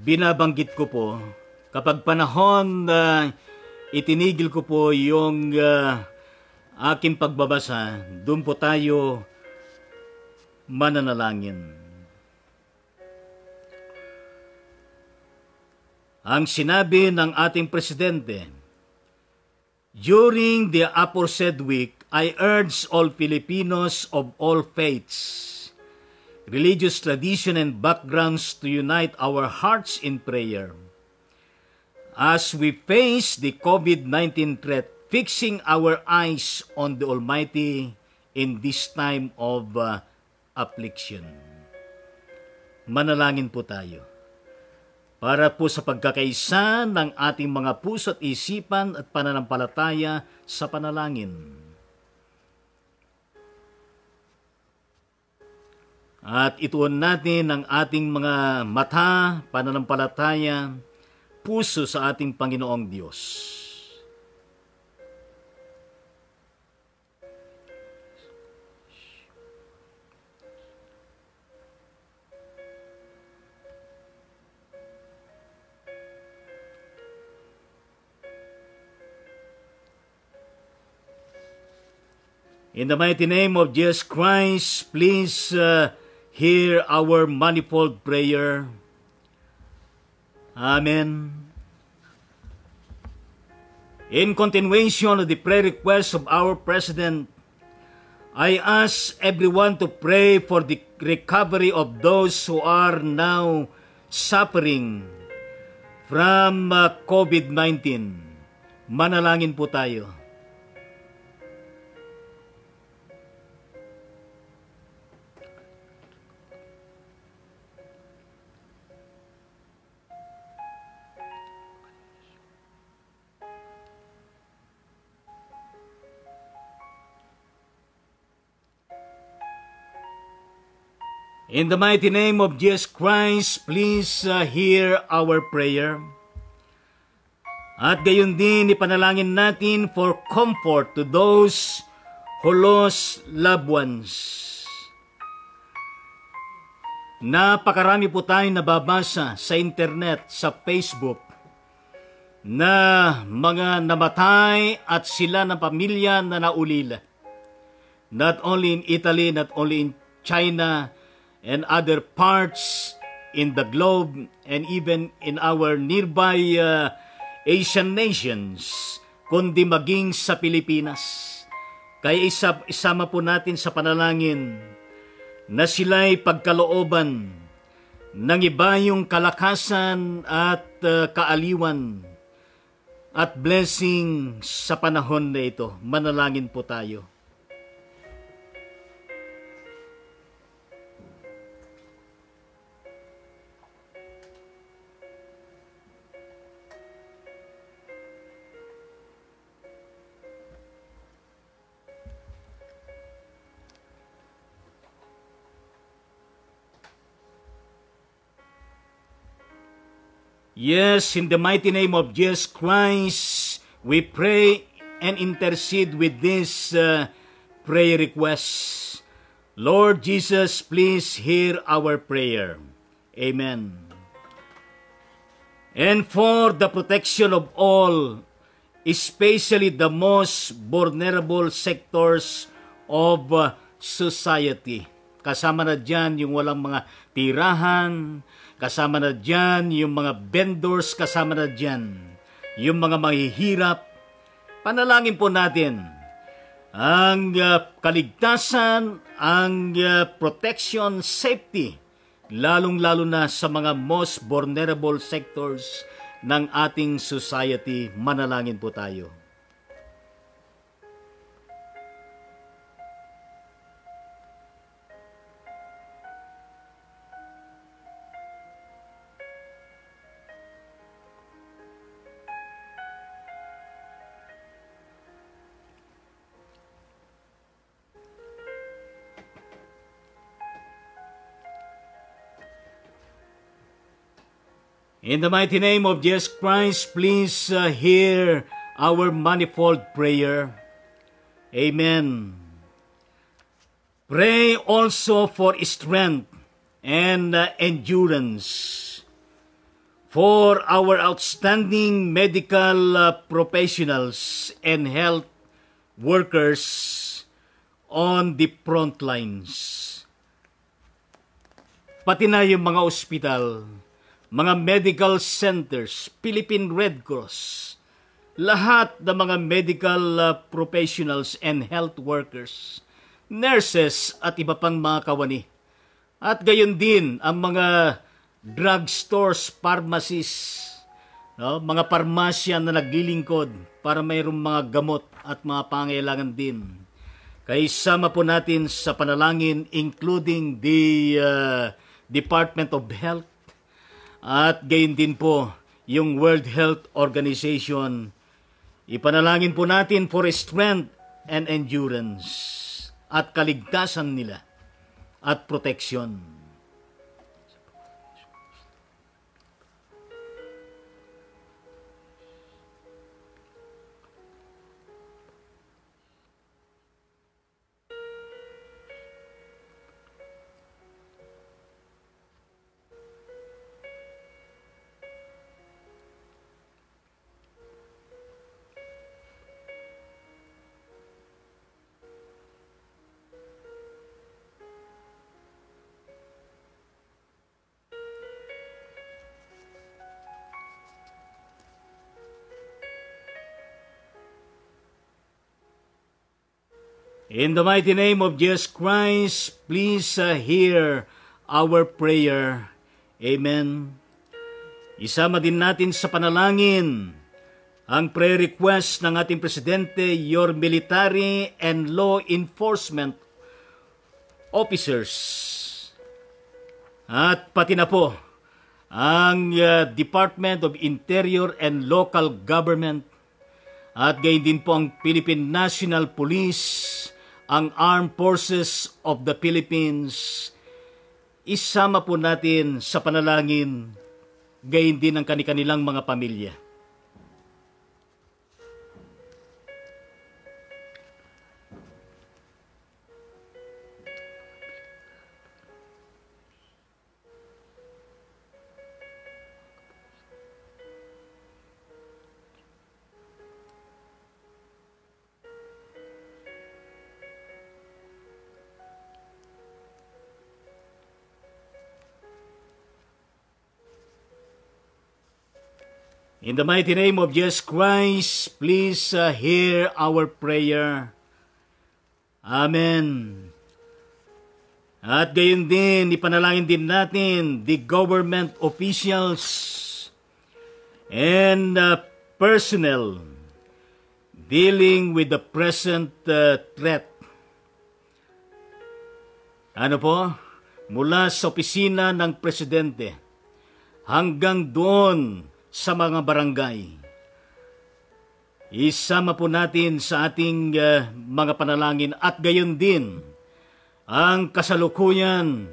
binabanggit ko po, kapag panahon itinigil ko po yung aking pagbabasa, doon po tayo mananalangin. Ang sinabi ng ating presidente, during the aforesaid week, I urge all Filipinos of all faiths, religious tradition and backgrounds to unite our hearts in prayer. As we face the COVID-19 threat, fixing our eyes on the Almighty in this time of affliction. Manalangin po tayo para po sa pagkakaisa ng ating mga puso at isipan at pananampalataya sa panalangin. At ituon natin ang ating mga mata, pananampalataya, puso sa ating Panginoong Diyos. In the mighty name of Jesus Christ, please hear our manifold prayer. Amen. In continuation of the prayer request of our President, I ask everyone to pray for the recovery of those who are now suffering from COVID-19. Manalangin po tayo. In the mighty name of Jesus Christ, please hear our prayer. At gayon din, ipanalangin natin for comfort to those who lost loved ones. Napakarami po tayong nababasa sa internet, sa Facebook, na mga namatay at sila ng pamilya na naulila. Not only in Italy, not only in China, and other parts in the globe, and even in our nearby Asian nations, kundi maging sa Pilipinas. Kaya isama po natin sa panalangin na sila'y pagkalooban ng iba yung kalakasan at kaaliwan at blessing sa panahon na ito. Manalangin po tayo. Yes, in the mighty name of Jesus Christ, we pray and intercede with this prayer request. Lord Jesus, please hear our prayer. Amen. and for the protection of all, especially the most vulnerable sectors of society. Kasama na dyan yung walang mga tirahan, kasama na dyan yung mga vendors, kasama na dyan yung mga mahihirap. Panalangin po natin ang kaligtasan, ang protection, safety, lalong-lalo na sa mga most vulnerable sectors ng ating society. Manalangin po tayo. In the mighty name of Jesus Christ, please hear our manifold prayer. Amen. Pray also for strength and endurance for our outstanding medical professionals and health workers on the front lines. Pati na yung mga ospital, mga medical centers, Philippine Red Cross, lahat ng mga medical professionals and health workers, nurses at iba pang mga kawani. At gayon din ang mga drugstores, pharmacies, no? Mga parmasya na naglilingkod para mayroong mga gamot at mga pangailangan din. Kaya isama po natin sa panalangin including the Department of Health, at gayon din po yung World Health Organization. Ipanalangin po natin for strength and endurance at kaligtasan nila at protection. In the mighty name of Jesus Christ, please hear our prayer. Amen. Isama din natin sa panalangin ang prayer request ng ating Presidente, your military and law enforcement officers. At pati na po ang Department of Interior and Local Government, at gayon din po ang Philippine National Police, ang Armed Forces of the Philippines. Isama po natin sa panalangin, gayon din ang kanilang mga pamilya. In the mighty name of Jesus Christ, please hear our prayer. Amen. At gayon din, ipanalangin din natin the government officials and personnel dealing with the present threat. Ano po? Mula sa opisina ng Presidente hanggang doon sa mga barangay. Isama po natin sa ating mga panalangin at gayon din ang kasalukuyan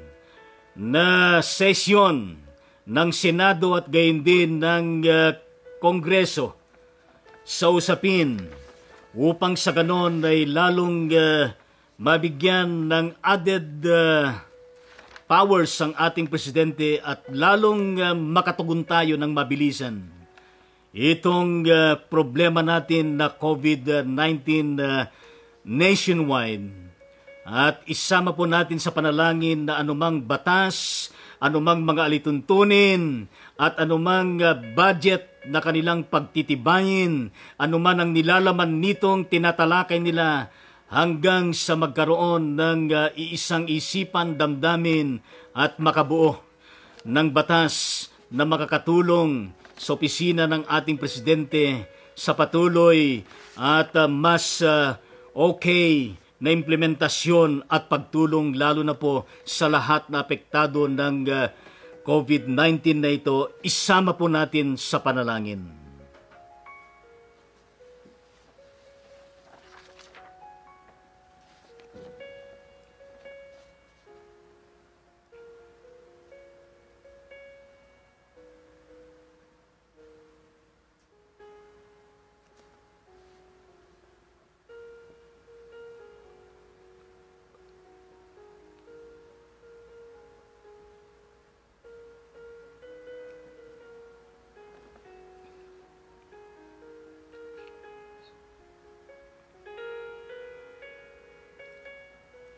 na sesyon ng Senado at gayon din ng Kongreso sa usapin upang sa ganon ay lalong mabigyan ng added powers ang ating presidente at lalong makatugon tayo ng mabilisan. Itong problema natin na COVID-19 nationwide, at isama po natin sa panalangin na anumang batas, anumang mga alituntunin, at anumang budget na kanilang pagtitibayin, anuman ang nilalaman nitong tinatalakay nila, hanggang sa magkaroon ng iisang isipan, damdamin at makabuo ng batas na makakatulong sa opisina ng ating presidente sa patuloy at mas okay na implementasyon at pagtulong lalo na po sa lahat na apektado ng COVID-19 na ito. Isama po natin sa panalangin.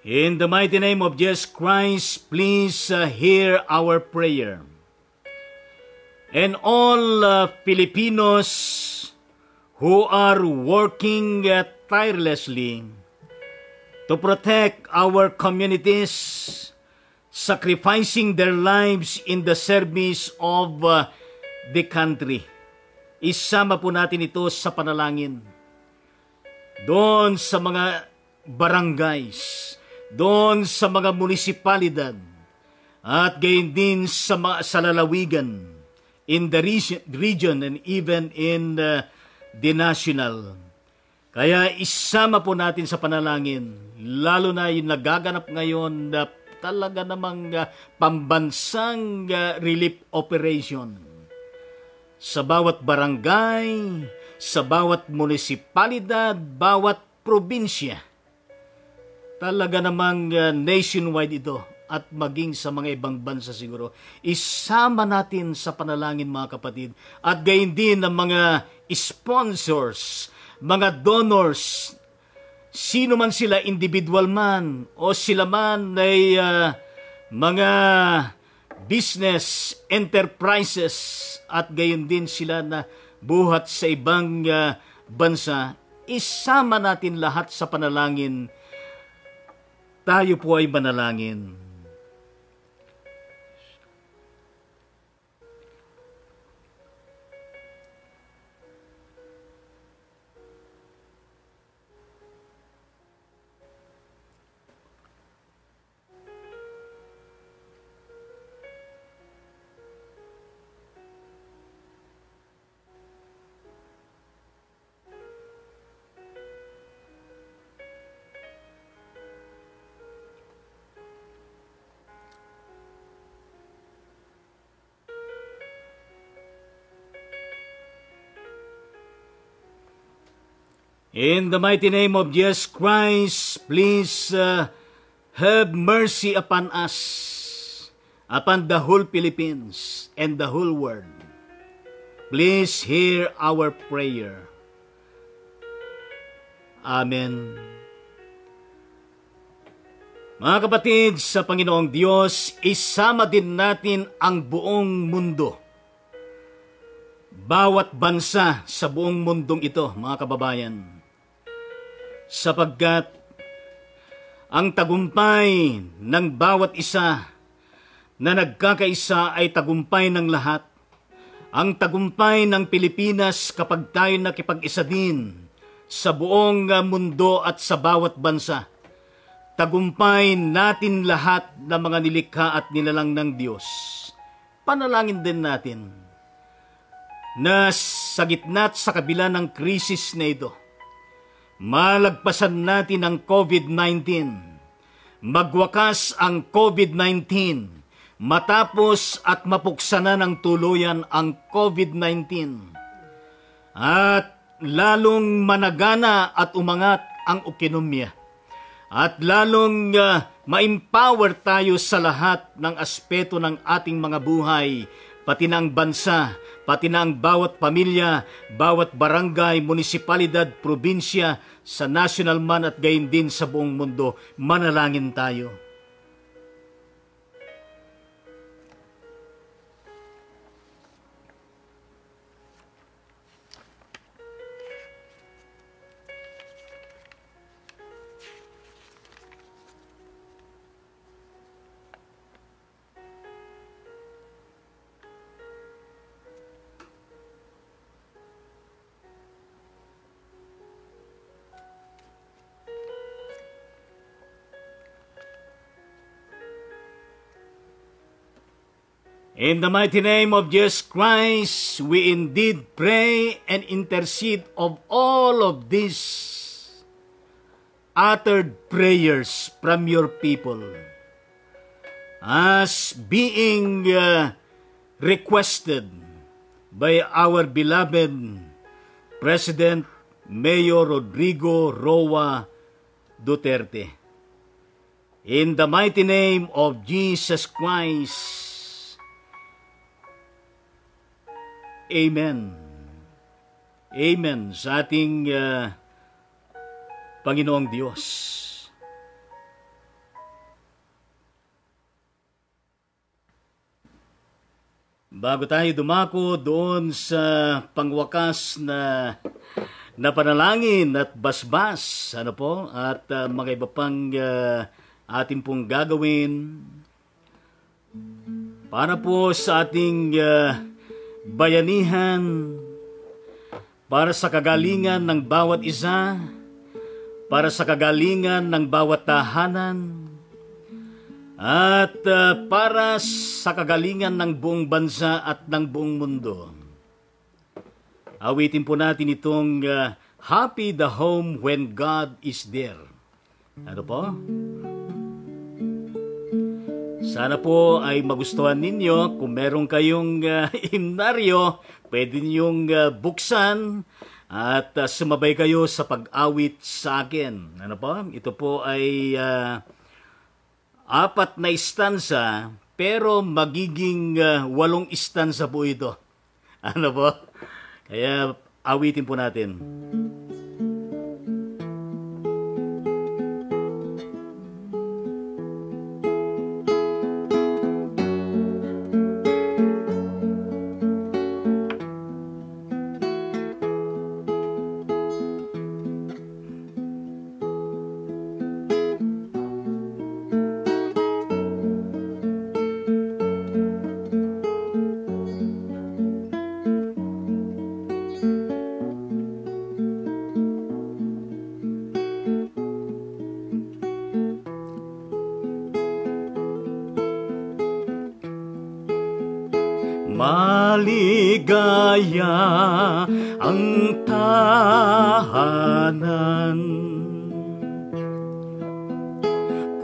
In the mighty name of Jesus Christ, please hear our prayer. And all Filipinos who are working tirelessly to protect our communities, sacrificing their lives in the service of the country. Isama po natin ito sa panalangin. Doon sa mga barangays, doon sa mga munisipalidad, at gayon din sa lalawigan, in the region and even in the national. Kaya isama po natin sa panalangin, lalo na yung nagaganap ngayon na talaga namang pambansang relief operation. Sa bawat barangay, sa bawat munisipalidad, bawat probinsya. Talaga namang nationwide ito at maging sa mga ibang bansa siguro. Isama natin sa panalangin mga kapatid. At gayon din ang mga sponsors, mga donors, sino man sila, individual man o sila man ay mga business enterprises at gayon din sila na buhat sa ibang bansa. Isama natin lahat sa panalangin. Tayo po ay manalangin. In the mighty name of Jesus Christ, please have mercy upon us, upon the whole Philippines and the whole world. Please hear our prayer. Amen. Mga kapatid, sa Panginoong Diyos, isama din natin ang buong mundo. Bawat bansa sa buong mundong ito, mga kababayan. Sapagkat ang tagumpay ng bawat isa na nagkakaisa ay tagumpay ng lahat. Ang tagumpay ng Pilipinas kapag tayo nakipag-isa din sa buong mundo at sa bawat bansa. Tagumpay natin lahat ng mga nilikha at nilalang ng Diyos. Panalangin din natin na sa gitna at sa kabila ng krisis na ito, malagpasan natin ang COVID-19. Magwakas ang COVID-19. Matapos at mapuksa na ng tuluyan ang COVID-19. At lalong managana at umangat ang ekonomiya. At lalong ma-empower tayo sa lahat ng aspeto ng ating mga buhay, pati ng bansa, pati ng bawat pamilya, bawat barangay, munisipalidad, probinsya, sa national man at gayon din sa buong mundo. Manalangin tayo. In the mighty name of Jesus Christ, we indeed pray and intercede of all of these uttered prayers from your people as being requested by our beloved President Mayor Rodrigo Roa Duterte. In the mighty name of Jesus Christ, Amen. Amen sa ating Panginoong Diyos. Bago tayo dumako doon sa pangwakas na panalangin at basbas, at mga iba pang ating pong gagawin para po sa ating bayanihan, para sa kagalingan ng bawat isa, para sa kagalingan ng bawat tahanan, at para sa kagalingan ng buong bansa at ng buong mundo. Awitin po natin itong Happy the Home When God is There. Ano po? Sana po ay magustuhan ninyo. Kung meron kayong himnaryo, pwede ninyong buksan at sumabay kayo sa pag-awit sa akin. Ano po? Ito po ay 4 na istansa, pero magiging 8 istansa po ito. Ano po? Kaya awitin po natin. Maligaya ang tahanan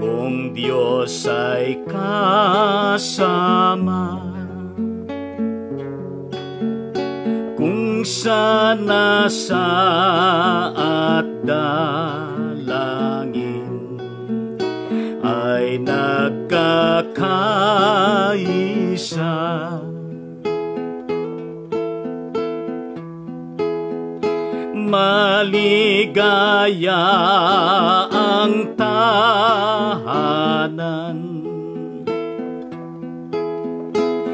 kung Diyos ay kasama, kung sana sa at dalangin ay nagkakaisa. Maligaya ang tahanan,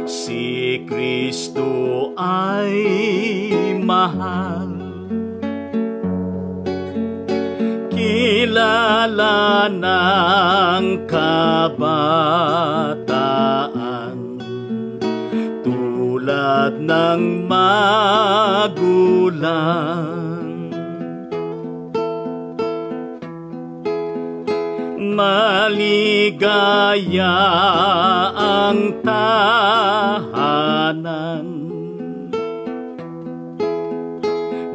si Kristo ay mahal, kilala ng kabataan, tulad ng magulang. Maligaya ang tahanan,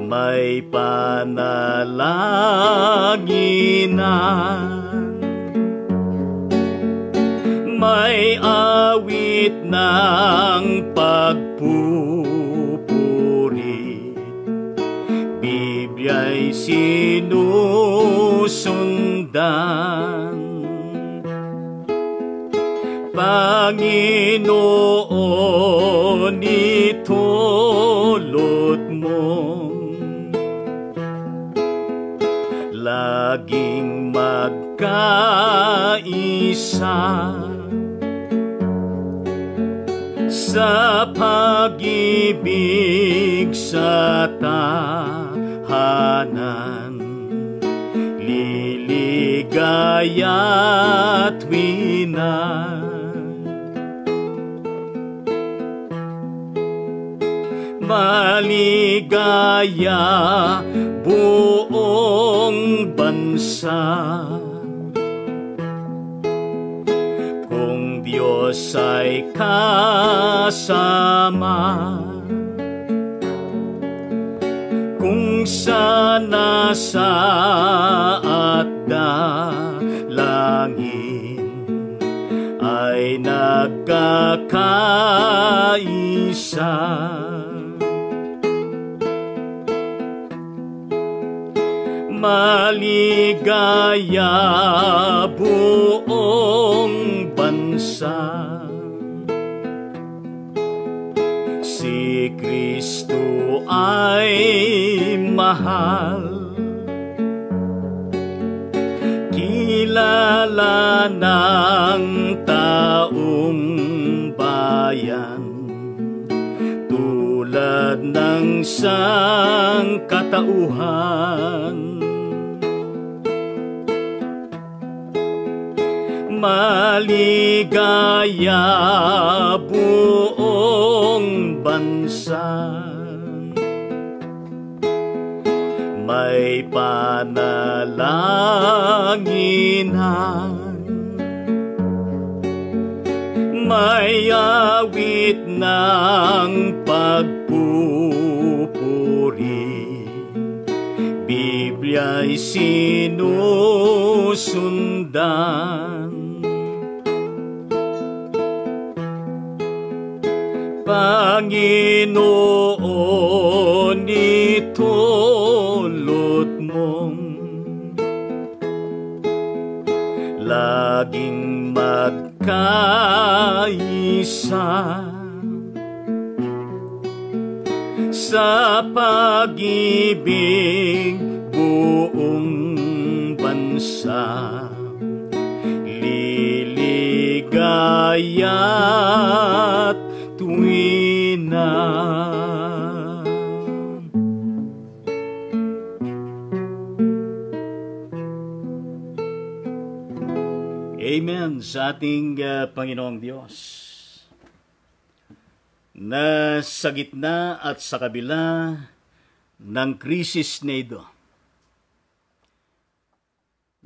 may panalaginan, may awit ng pagpupurit, Biblia'y sinusundan. Panginoon, itulot mong laging magkaisa sa pag-ibig sa tahanan, liligaya at winan. Maligaya buong bansa kung Diyos ay kasama, kung sana sa at dalangin ay nagkakaisa. Maligaya buong bansa, si Kristo ay mahal, kilala ng taong bayan, tulad ng sangkatauhan. Maligaya buong bansa, may panalaginan, may awit ng pagpupuri, Biblia'y sinusundan. Panginoon, itulot mong laging magkaisa sa pag-ibig buong bansa, liligaya't tuwina. Amen sa ating Panginoong Diyos, na sa gitna at sa kabila ng krisis na ito,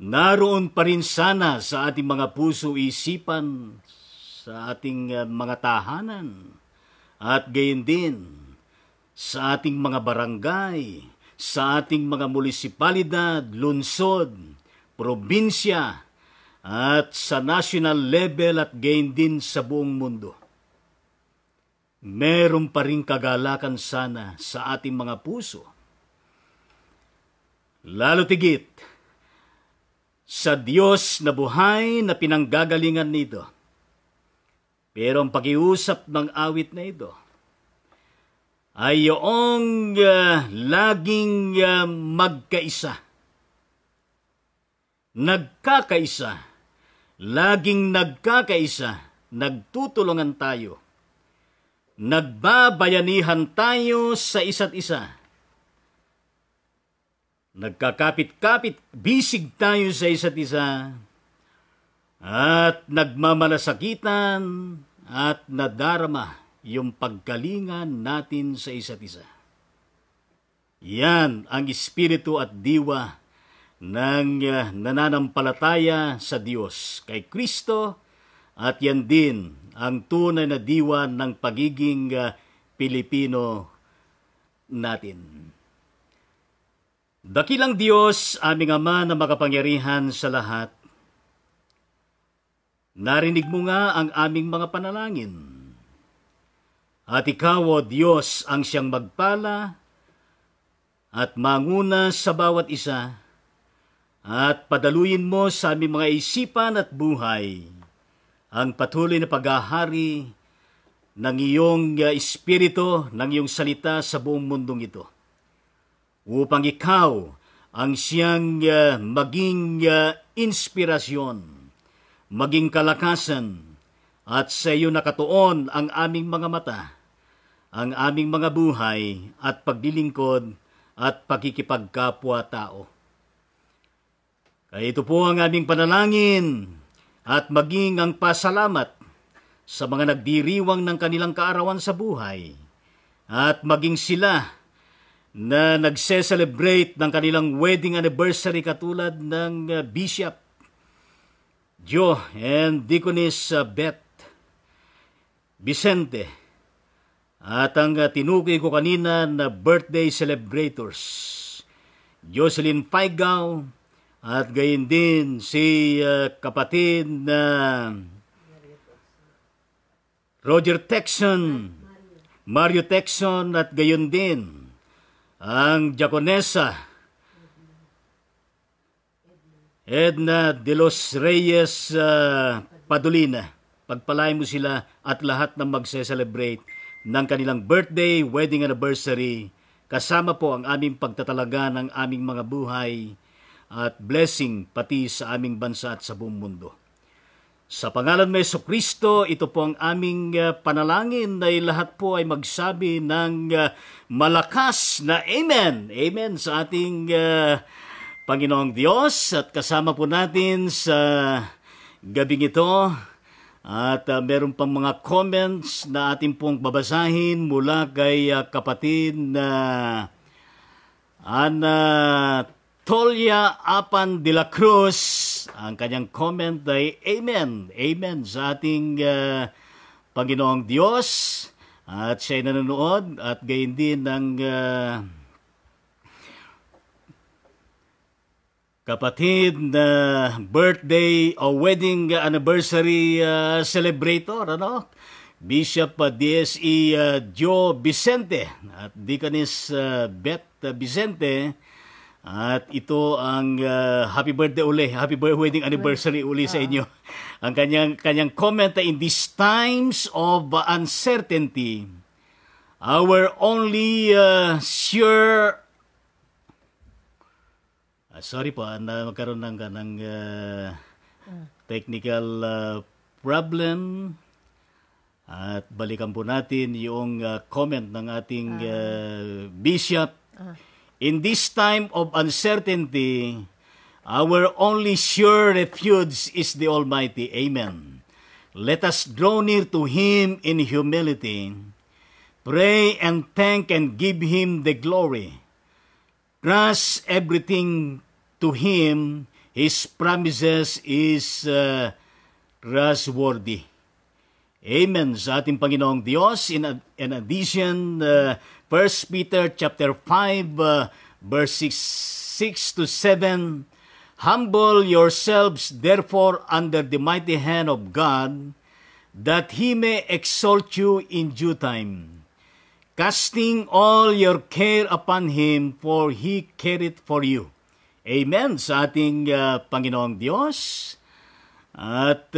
naroon pa rin sana sa ating mga puso-isipan, sa ating mga tahanan, at gayon din sa ating mga barangay, sa ating mga munisipalidad, lungsod, probinsya, at sa national level at gayon din sa buong mundo. Meron pa rin kagalakan sana sa ating mga puso. Lalo tigit sa Diyos na buhay na pinanggagalingan nito. Pero ang pakiusap ng awit na ito ay yung laging magkaisa, nagkakaisa, laging nagkakaisa, nagtutulungan tayo, nagbabayanihan tayo sa isa't isa, nagkakapit-kapit, bisig tayo sa isa't isa, at nagmamalasakitan at nadarama yung paggalingan natin sa isa't isa. Yan ang espiritu at diwa ng nananampalataya sa Diyos kay Kristo, at yan din ang tunay na diwa ng pagiging Pilipino natin. Dakilang Diyos, aming Ama na makapangyarihan sa lahat, narinig mo nga ang aming mga panalangin. At ikaw, O Diyos, ang siyang magpala at manguna sa bawat isa, at padaluyin mo sa aming mga isipan at buhay ang patuloy na paghahari ng iyong espiritu, ng iyong salita sa buong mundong ito. Upang ikaw ang siyang maging inspirasyon, maging kalakasan, at sa iyo nakatuon ang aming mga mata, ang aming mga buhay at paglilingkod at pagkikipagkapwa-tao. Kaya ito po ang aming panalangin at maging ang pasalamat sa mga nagdiriwang ng kanilang kaarawan sa buhay at maging sila na nagse-celebrate ng kanilang wedding anniversary katulad ng Bishop Joe and Deaconess Beth Vicente at ang tinukoy ko kanina na birthday celebrators, Jocelyn Faigaw at gayon din si kapatid na Roger Texon, Mario Texon at gayon din ang Diakonesa Edna de los Reyes Padolina. Pagpalain mo sila at lahat ng magse-celebrate ng kanilang birthday, wedding anniversary, kasama po ang aming pagtatalaga ng aming mga buhay at blessing pati sa aming bansa at sa buong mundo. Sa pangalan ni Jesucristo, ito po ang aming panalangin na lahat po ay magsabi ng malakas na Amen. Amen sa ating Panginoong Diyos at kasama po natin sa gabing ito. At meron pang mga comments na ating pong babasahin mula kay kapatid na Anatolia Apan de la Cruz. Ang kanyang comment ay Amen. Amen sa ating Panginoong Diyos. At siya ay nanonood at gayon din ng kapatid na birthday o wedding anniversary celebrator, Bishop DSE Joe Vicente at Deaconess Beth Vicente. At ito ang happy birthday uli, happy wedding anniversary uli sa inyo. Ang kanyang comment ay, in these times of uncertainty, our only sure sorry po, magkaroon ng technical problem. At balikan po natin yung comment ng ating bishop. In this time of uncertainty, our only sure refuge is the Almighty. Amen. Let us draw near to Him in humility. Pray and thank and give Him the glory. Trust everything to Him. His promises is trustworthy. Amen sa ating Panginoong Diyos. In addition, 1 Peter chapter 5, verse 6 to 7, humble yourselves therefore under the mighty hand of God, that He may exalt you in due time, casting all your care upon Him, for He careth for you. Amen sa ating Panginoong Diyos. At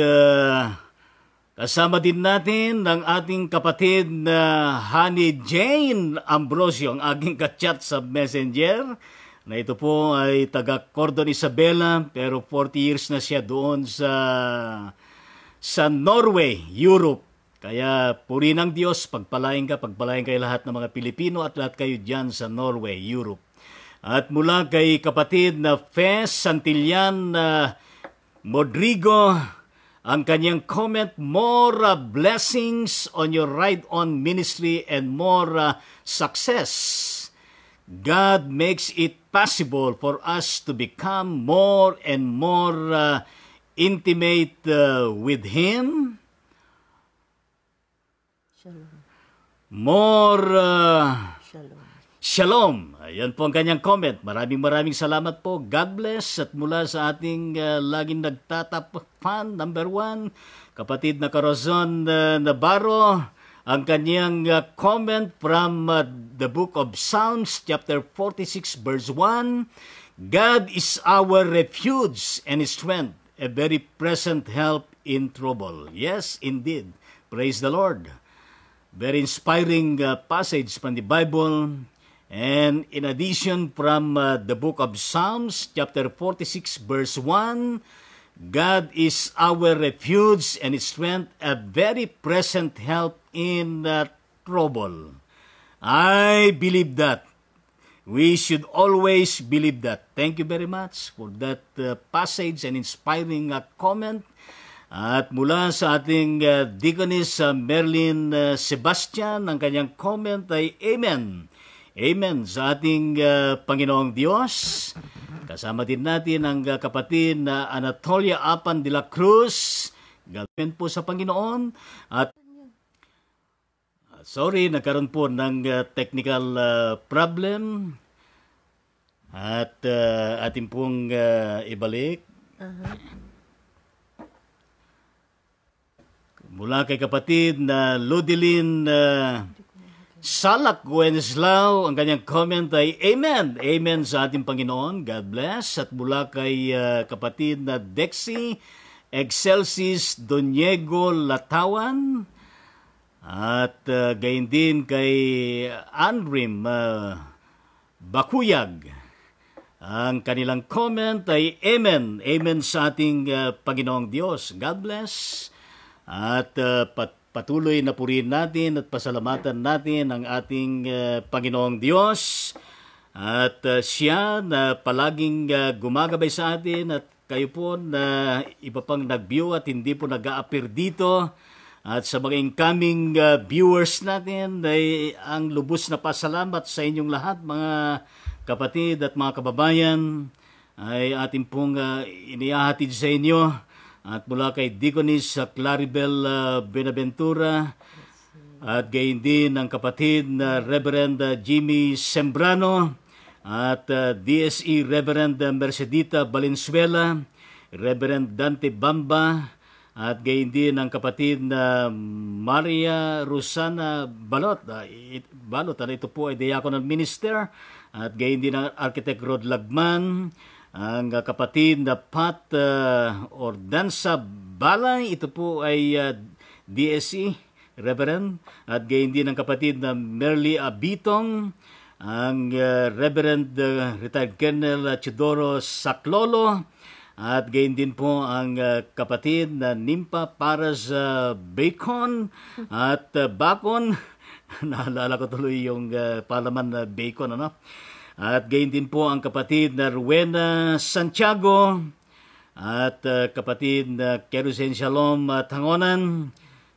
kasama din natin ng ating kapatid na Honey Jane Ambrosio, ang aking kachat sa Messenger, na ito po ay taga Cordon Isabela, pero 40 years na siya doon sa Norway, Europe. Kaya puri ng Diyos, pagpalain kayo lahat ng mga Pilipino at lahat kayo dyan sa Norway, Europe. At mula kay kapatid na Fes Santillan Modrigo, ang kanyang comment, more blessings on your ride-on ministry and more success. God makes it possible for us to become more and more intimate with Him. More Shalom. Ayan po ang kanyang comment. Maraming salamat po. God bless. At mula sa ating laging nagtatap fan, number 1, kapatid na Corazon Navarro, ang kanyang comment from the book of Psalms, chapter 46, verse 1, God is our refuge and strength, a very present help in trouble. Yes, indeed. Praise the Lord. Very inspiring passage from the Bible. And in addition, from the book of Psalms, chapter 46, verse 1, God is our refuge and strength, a very present help in trouble. I believe that. We should always believe that. Thank you very much for that passage and inspiring comment. At mula sa ating Deaconess Merlin Sebastian, ang kanyang comment ay Amen. Amen sa ating Panginoong Diyos. Kasama din natin ang kapatid na Anatolia Apan de la Cruz. Gawin po sa Panginoon. At sorry, nagkaroon po ng technical problem. At ating pong ibalik. Mula kay kapatid na Ludilin Salak Wenceslao, ang kanyang comment ay Amen. Amen sa ating Panginoon. God bless. At mula kay kapatid na Dexy Excelsis Doniego Latawan. At gayon din kay Andrim Bakuyag. Ang kanilang comment ay Amen. Amen sa ating Panginoong Diyos. God bless. At patuloy na purihin natin at pasalamatan natin ang ating Panginoong Diyos. At siya na palaging gumagabay sa atin at kayo po na iba pang nag-view at hindi po nag-a-appear dito. At sa mga incoming viewers natin ay ang lubos na pasalamat sa inyong lahat mga kapatid at mga kababayan ay ating pong inihahatid sa inyo. At mula kay Deaconess Claribel Benaventura at gayon din ang kapatid na Reverend Jimmy Sembrano at DSE Reverend Mercedita Valenzuela, Reverend Dante Bamba at gayon din ang kapatid na Maria Rosana Balot. Ito po ay diaconal minister at gayon din ang Architect Rod Lagman. Ang kapatid na Pat Ordanza Balay, ito po ay DSE, Reverend. At gayon din ang kapatid na Merly Abitong, ang Reverend Retired Colonel Chidoro Saclolo. At gayon din po ang kapatid na Nimpa Paras Bacon at Bacon. Naalala ko tuloy yung palaman na Bacon, ano? At gayon din po ang kapatid na Rowena Santiago at kapatid na Kerusen Shalom Tangonan,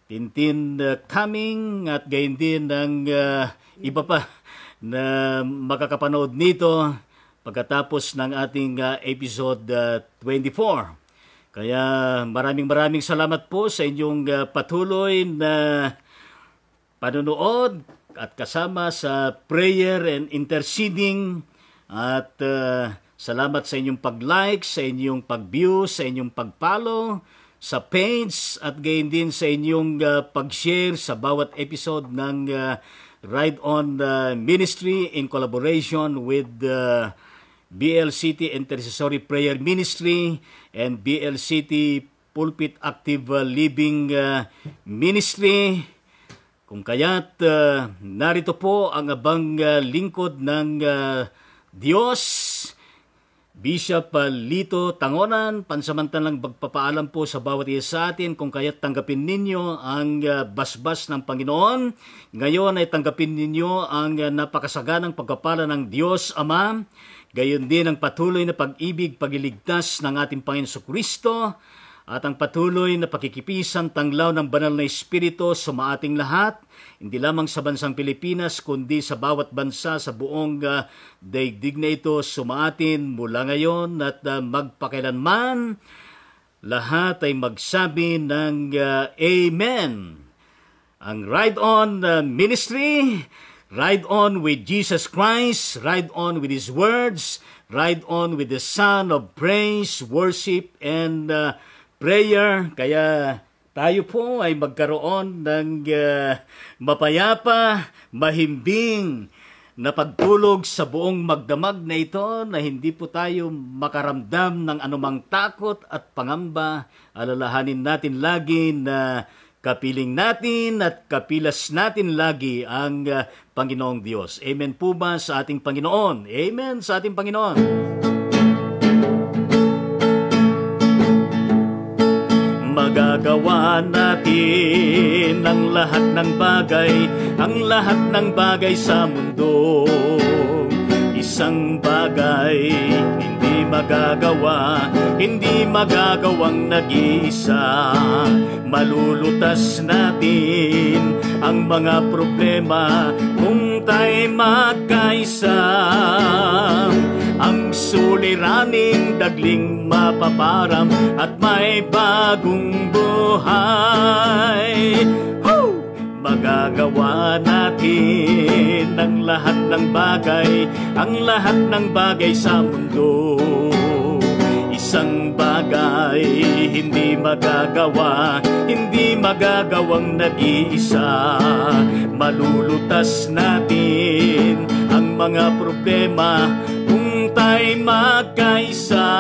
Tintin Kaming at gayon din ang iba pa na makakapanood nito pagkatapos ng ating episode 24. Kaya maraming salamat po sa inyong patuloy na panonood at kasama sa prayer and interceding at salamat sa inyong pag-like, sa inyong pag-view, sa inyong pag-follow sa page at gayon din sa inyong pag-share sa bawat episode ng Ride On Ministry in collaboration with BLCT Intercessory Prayer Ministry and BLCT Pulpit Active Living Ministry. Kung kaya't narito po ang abang lingkod ng Diyos, Bishop Lito Tangonan, pansamantalang magpapaalam po sa bawat isa sa atin. Kung kaya't tanggapin ninyo ang basbas ng Panginoon. Ngayon ay tanggapin ninyo ang napakasaganang pagpapala ng Diyos Ama. Gayon din ang patuloy na pag-ibig, pagliligtas ng ating Panginoon Kristo. At ang patuloy na pakikipisan tanglaw ng banal na Espiritu sa maating lahat, hindi lamang sa bansang Pilipinas, kundi sa bawat bansa sa buong daigdig na ito sumaatin mula ngayon at magpakailanman. Lahat ay magsabi ng Amen. Ang Ride On Ministry, ride on with Jesus Christ, ride on with His words, ride on with the Son of Praise, Worship, and prayer. Kaya tayo po ay magkaroon ng mapayapa, mahimbing na pagtulog sa buong magdamag na ito na hindi po tayo makaramdam ng anumang takot at pangamba. Alalahanin natin lagi na kapiling natin at kapilas natin lagi ang Panginoong Diyos. Amen po ba sa ating Panginoon? Amen sa ating Panginoon. Magagawa natin ang lahat ng bagay sa mundo. Isang bagay hindi magagawang nag-iisa. Malulutas natin ang mga problema kung tayo'y magkaisa. Ang suliraning dagling mapaparam at may bagong buhay. Magagawa natin ang lahat ng bagay sa mundo. Isang bagay hindi magagawang nag-iisa. Malulutas natin ang mga problema kung tayo'y magkaisa.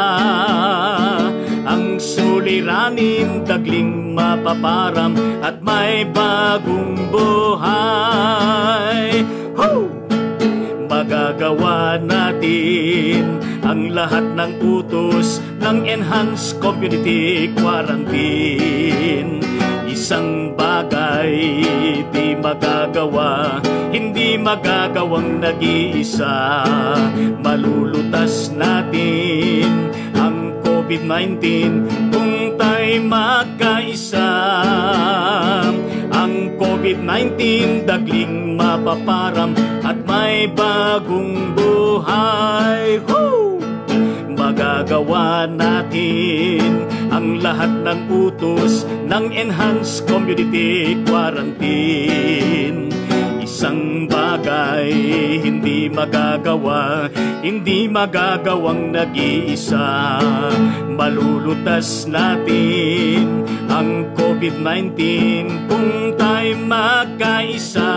Ang suliranin dagling mapaparam at may bagong buhay. Magagawa natin ang lahat ng utos ng Enhanced Community Quarantine. Isang bagay hindi magagawang nag-iisa. Malulutas natin ang COVID-19 kung tayo'y magkaisa. Ang COVID-19 dagling mapaparam at may bagong buhay. Magagawa natin ang lahat ng utos ng Enhanced Community Quarantine. Isang bagay hindi magagawang nag-iisa. Malulutas natin ang COVID-19 kung tayo'y magkaisa.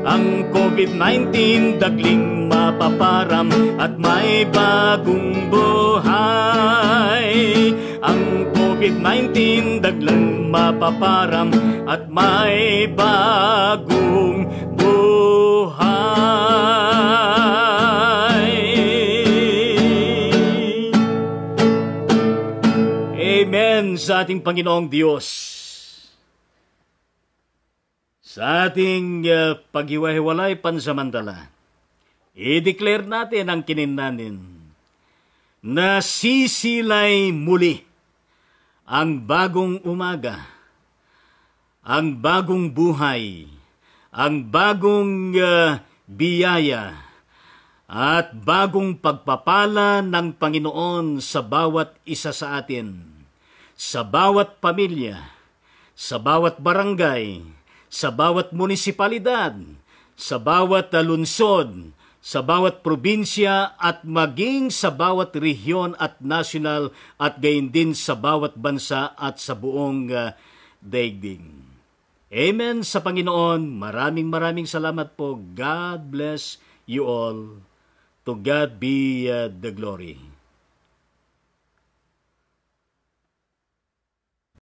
Ang COVID-19 dagling mapaparam at may bagong buhay. Ang COVID-19 daglang mapaparam at may bagong buhay. Amen sa ating Panginoong Diyos. Sa ating paghiwa-hiwalay pansamantala, i-declare natin ang kininanin na sisilay muli ang bagong umaga, ang bagong buhay, ang bagong biyaya, at bagong pagpapala ng Panginoon sa bawat isa sa atin, sa bawat pamilya, sa bawat barangay, sa bawat munisipalidad, sa bawat lungsod, sa bawat probinsya at maging sa bawat rehiyon at nasyonal at gayon din sa bawat bansa at sa buong daigdig. Amen sa Panginoon. Maraming salamat po. God bless you all. To God be the glory.